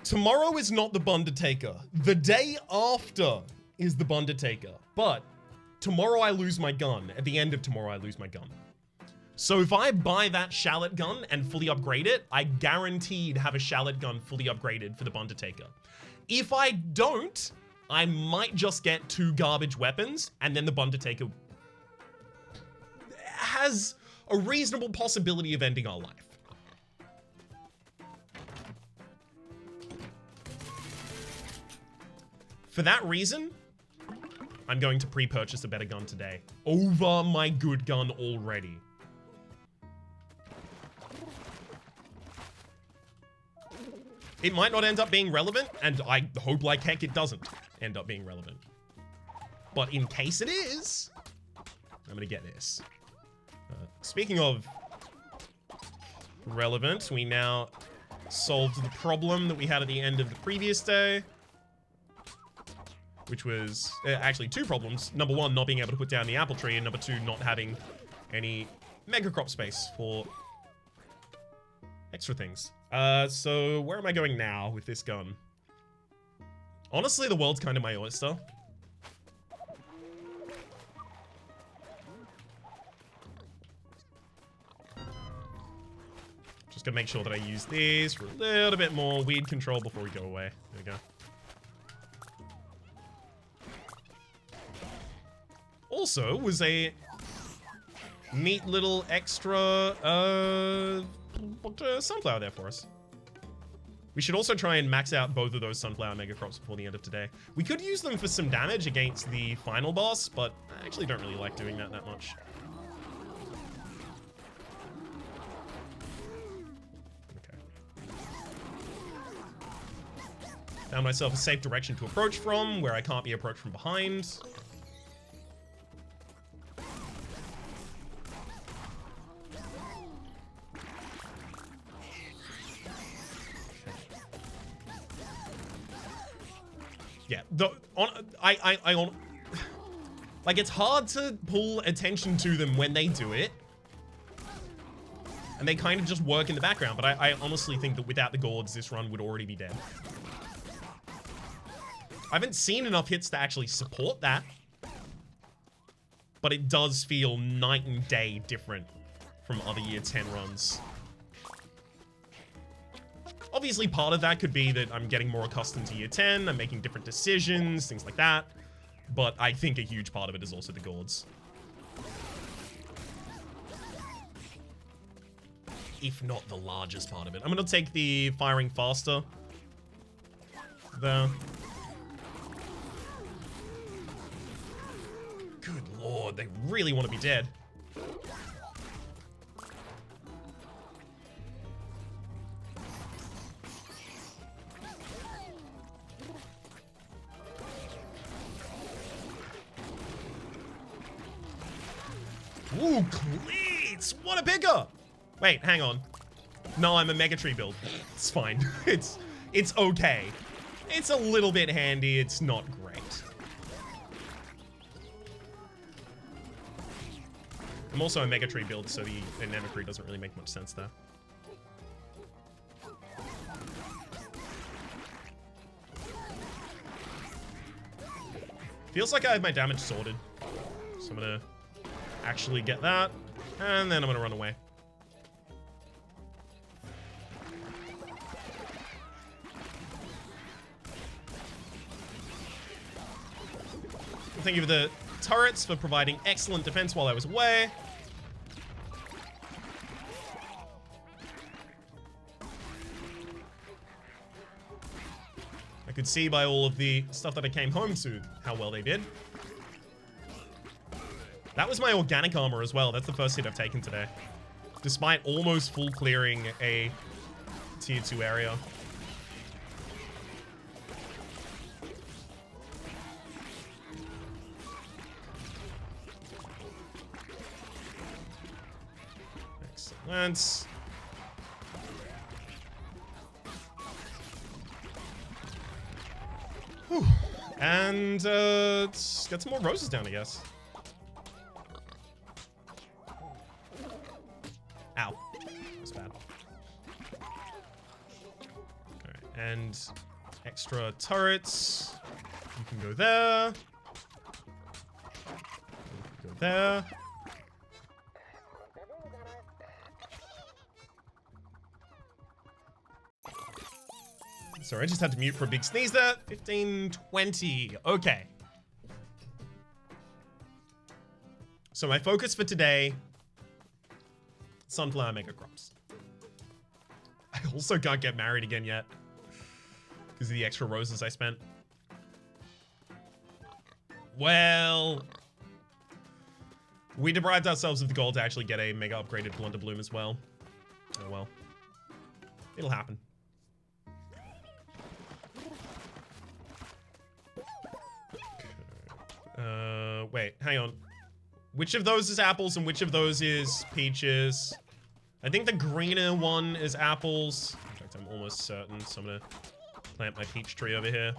Tomorrow is not the Undertaker. The day after is the Undertaker. But tomorrow I lose my gun. At the end of tomorrow, I lose my gun. So if I buy that shallot gun and fully upgrade it, I guaranteed have a shallot gun fully upgraded for the Undertaker. If I don't, I might just get 2 garbage weapons, and then the Undertaker has a reasonable possibility of ending our life. For that reason, I'm going to pre-purchase a better gun today over my good gun already. It might not end up being relevant, and I hope like heck it doesn't end up being relevant. But in case it is, I'm gonna get this. Speaking of relevant, we now solved the problem that we had at the end of the previous day. Which was actually 2 problems. Number 1, not being able to put down the apple tree, and number 2, not having any megacrop space for extra things. So where am I going now with this gun? Honestly, the world's kind of my oyster. Just gonna make sure that I use these for a little bit more weed control before we go away. There we go. Also, was a neat little extra sunflower there for us. We should also try and max out both of those sunflower megacrops before the end of today. We could use them for some damage against the final boss, but I actually don't really like doing that much. Okay. Found myself a safe direction to approach from, where I can't be approached from behind. Yeah, like, it's hard to pull attention to them when they do it. And they kind of just work in the background, but I honestly think that without the gourds, this run would already be dead. I haven't seen enough hits to actually support that. But it does feel night and day different from other year 10 runs. Obviously, part of that could be that I'm getting more accustomed to year 10, I'm making different decisions, things like that. But I think a huge part of it is also the gourds. If not the largest part of it. I'm going to take the firing faster. There. Good lord, they really want to be dead. Ooh, cleats! What a pickup! Wait, hang on. No, I'm a Mega Tree build. It's fine. It's okay. It's a little bit handy. It's not great. I'm also a Mega Tree build, so the Atomicrops doesn't really make much sense there. Feels like I have my damage sorted. So I'm gonna actually get that, and then I'm gonna run away. Thank you for the turrets for providing excellent defense while I was away. could see by all of the stuff that I came home to how well they did. That was my organic armor as well. That's the first hit I've taken today. Despite almost full clearing a tier 2 area. Excellent. Whew. And let's get some more roses down, I guess. Ow. That's bad. Alright, and extra turrets. You can go there. You can go there. Sorry, I just had to mute for a big sneeze there. 15, 20. Okay. So my focus for today, sunflower mega crops. I also can't get married again yet because of the extra roses I spent. Well, we deprived ourselves of the goal to actually get a mega upgraded Blunder Bloom as well. Oh well. It'll happen. Wait, hang on. Which of those is apples and which of those is peaches? I think the greener one is apples. In fact, I'm almost certain, so I'm gonna plant my peach tree over here.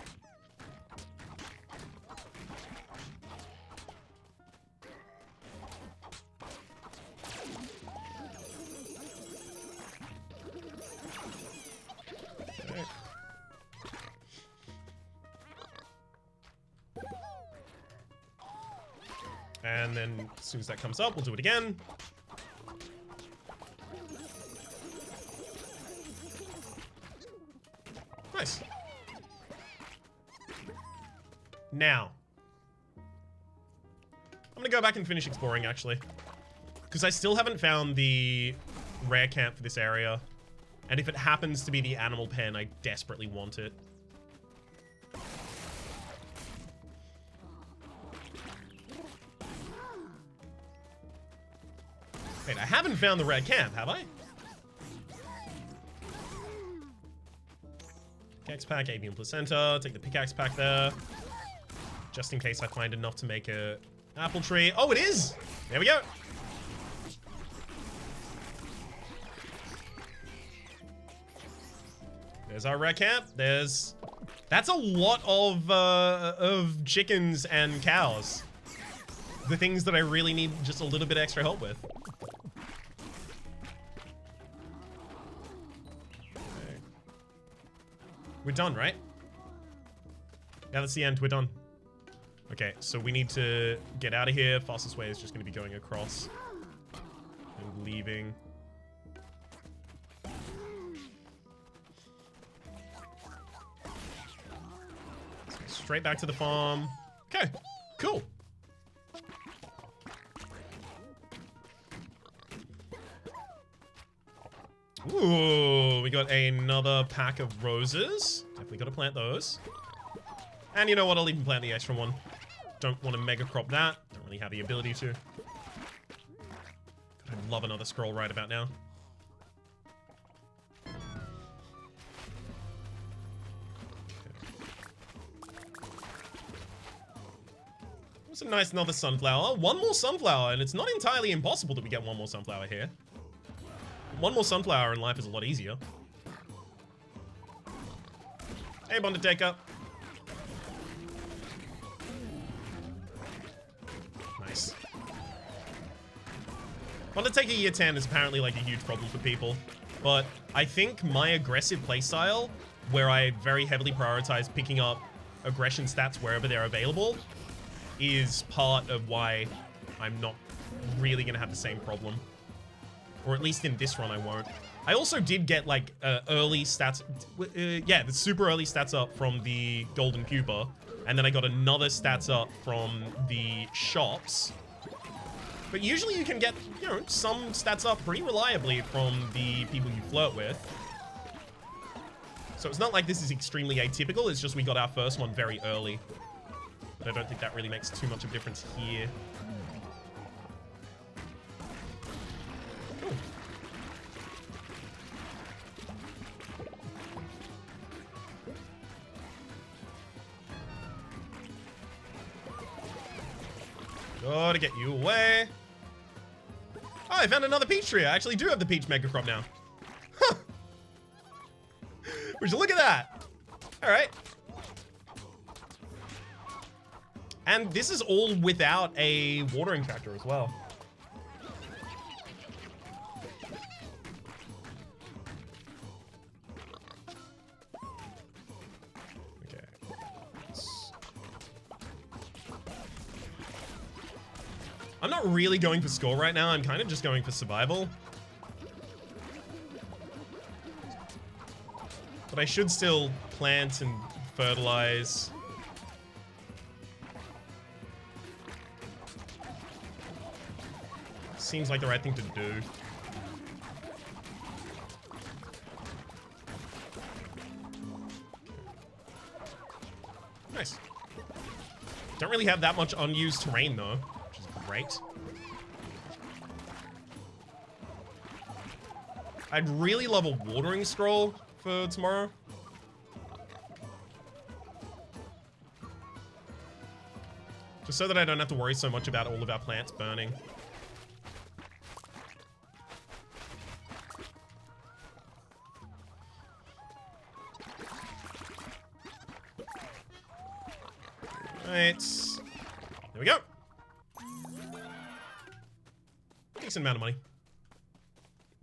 Okay. And then as soon as that comes up, we'll do it again. Nice. Now, I'm gonna go back and finish exploring, actually. Because I still haven't found the rare camp for this area. And if it happens to be the animal pen, I desperately want it. Wait, I haven't found the red camp, have I? Pickaxe pack, avian placenta. Take the pickaxe pack there. Just in case I find enough to make a apple tree. Oh, it is! There we go. There's our red camp. There's... That's a lot of chickens and cows. The things that I really need just a little bit extra help with. We're done, right? Yeah, that's the end. We're done. Okay, so we need to get out of here. Fastest way is just going to be going across and leaving. So straight back to the farm. Okay, cool. Ooh, we got another pack of roses. Definitely got to plant those. And you know what? I'll even plant the extra one. Don't want to mega crop that. Don't really have the ability to. God, I'd love another scroll right about now. That's a nice another sunflower. One more sunflower, and it's not entirely impossible that we get one more sunflower here. One more sunflower in life is a lot easier. Hey, Undertaker. Nice. Undertaker year 10 is apparently like a huge problem for people. But I think my aggressive playstyle, where I very heavily prioritize picking up aggression stats wherever they're available, is part of why I'm not really going to have the same problem. Or at least in this run, I won't. I also did get, like, early stats... yeah, the super early stats up from the Golden Pupa. And then I got another stats up from the shops. But usually you can get, you know, some stats up pretty reliably from the people you flirt with. So it's not like this is extremely atypical, it's just we got our first one very early. But I don't think that really makes too much of a difference here. Ooh. Gotta get you away. Oh, I found another peach tree. I actually do have the peach mega crop now. Huh. Would you look at that? All right. And this is all without a watering tractor as well. Okay. I'm not really going for score right now. I'm kind of just going for survival. But I should still plant and fertilize. Seems like the right thing to do. Nice. Don't really have that much unused terrain though, which is great. I'd really love a watering scroll for tomorrow. Just so that I don't have to worry so much about all of our plants burning. Right. There we go. Decent amount of money.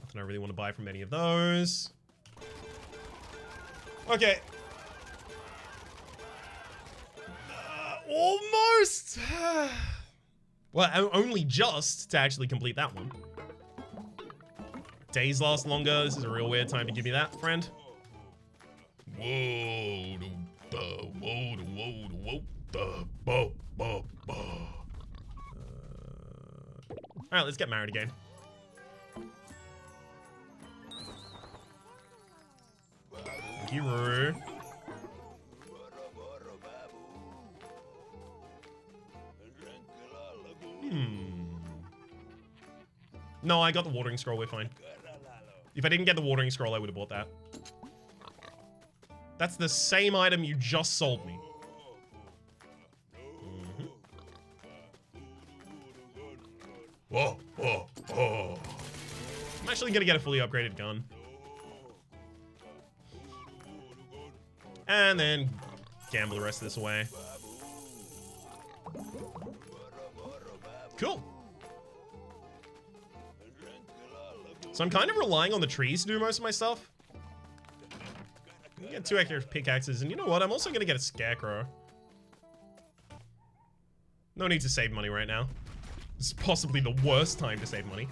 Nothing I really want to buy from any of those. Okay. Almost! Well, only just to actually complete that one. Days last longer. This is a real weird time to give me that, friend. Whoa, whoa, whoa, whoa, Alright, let's get married again. Thank you, Roo. No, I got the watering scroll, we're fine. If I didn't get the watering scroll, I would have bought that. That's the same item you just sold me. Whoa, whoa, whoa. I'm actually gonna get a fully upgraded gun. And then gamble the rest of this away. Cool. So I'm kind of relying on the trees to do most of my stuff. I'm gonna get 2 extra pickaxes, and you know what? I'm also gonna get a scarecrow. No need to save money right now. This is possibly the worst time to save money.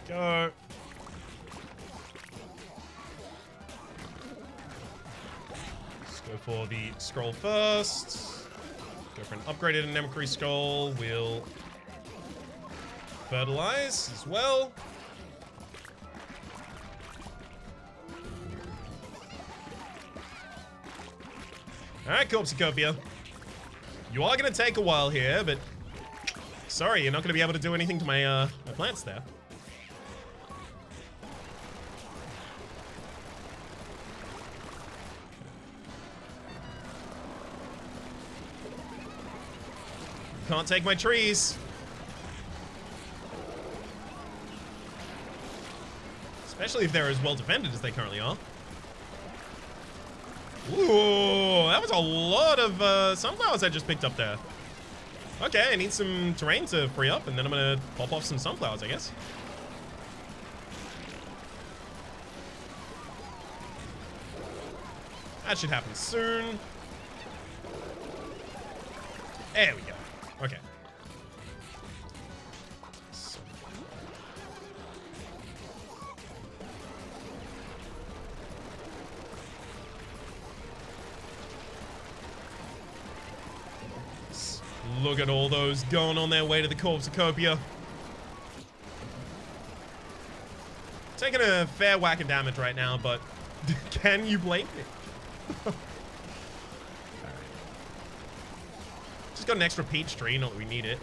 Go. Let's go for the scroll first. Go for an upgraded anemone scroll. We'll fertilize as well. Alright, Corpsicopia. You are going to take a while here, but sorry, you're not going to be able to do anything to my, my plants there. Can't take my trees. Especially if they're as well defended as they currently are. Ooh, that was a lot of sunflowers I just picked up there. Okay, I need some terrain to free up, and then I'm gonna pop off some sunflowers, I guess. That should happen soon. There we go. Okay. Look at all those going on their way to the Corpsicopia. Taking a fair whack of damage right now, but can you blame me? Just got an extra peach tree, not that we need it.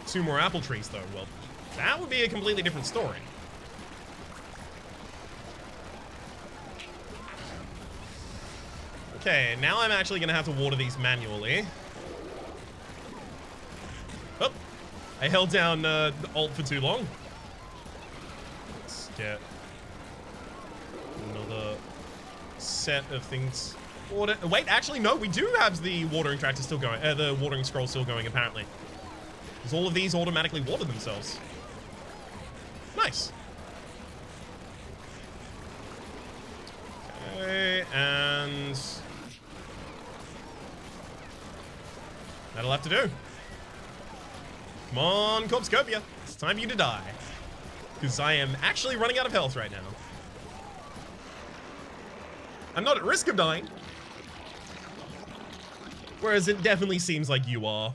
2 more apple trees though, well, that would be a completely different story. Okay, now I'm actually gonna have to water these manually. Oh, I held down Alt for too long. Let's get another set of things. Water. Wait, actually, no, we do have the watering tractor still going. The watering scroll still going, apparently. Because all of these automatically water themselves. Nice. Okay, and that'll have to do. Come on, Corpsicopia. It's time for you to die. Because I am actually running out of health right now. I'm not at risk of dying. Whereas it definitely seems like you are.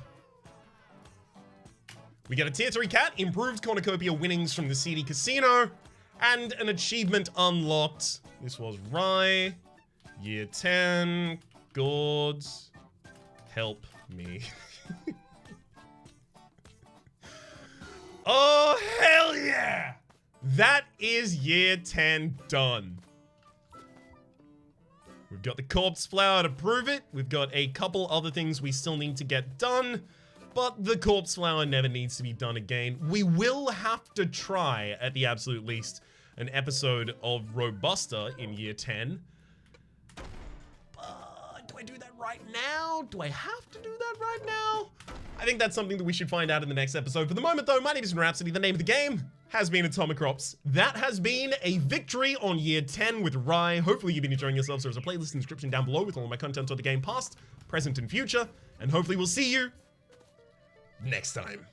We get a tier 3 cat, improved cornucopia winnings from the seedy casino, and an achievement unlocked. This was Rye, year 10, Gourds, help me. Oh, hell yeah! That is year 10 done. We've got the corpse flower to prove it. We've got a couple other things we still need to get done, but the corpse flower never needs to be done again. We will have to try, at the absolute least, an episode of Robusta in year 10. Do I do that right now? Do I have to do that right now? I think that's something that we should find out in the next episode. For the moment, though, my name is Rhapsody. The name of the game has been Atomicrops. That has been a victory on year 10 with Rye. Hopefully you've been enjoying yourselves. There's a playlist in the description down below with all of my content on the game past, present, and future. And hopefully we'll see you next time.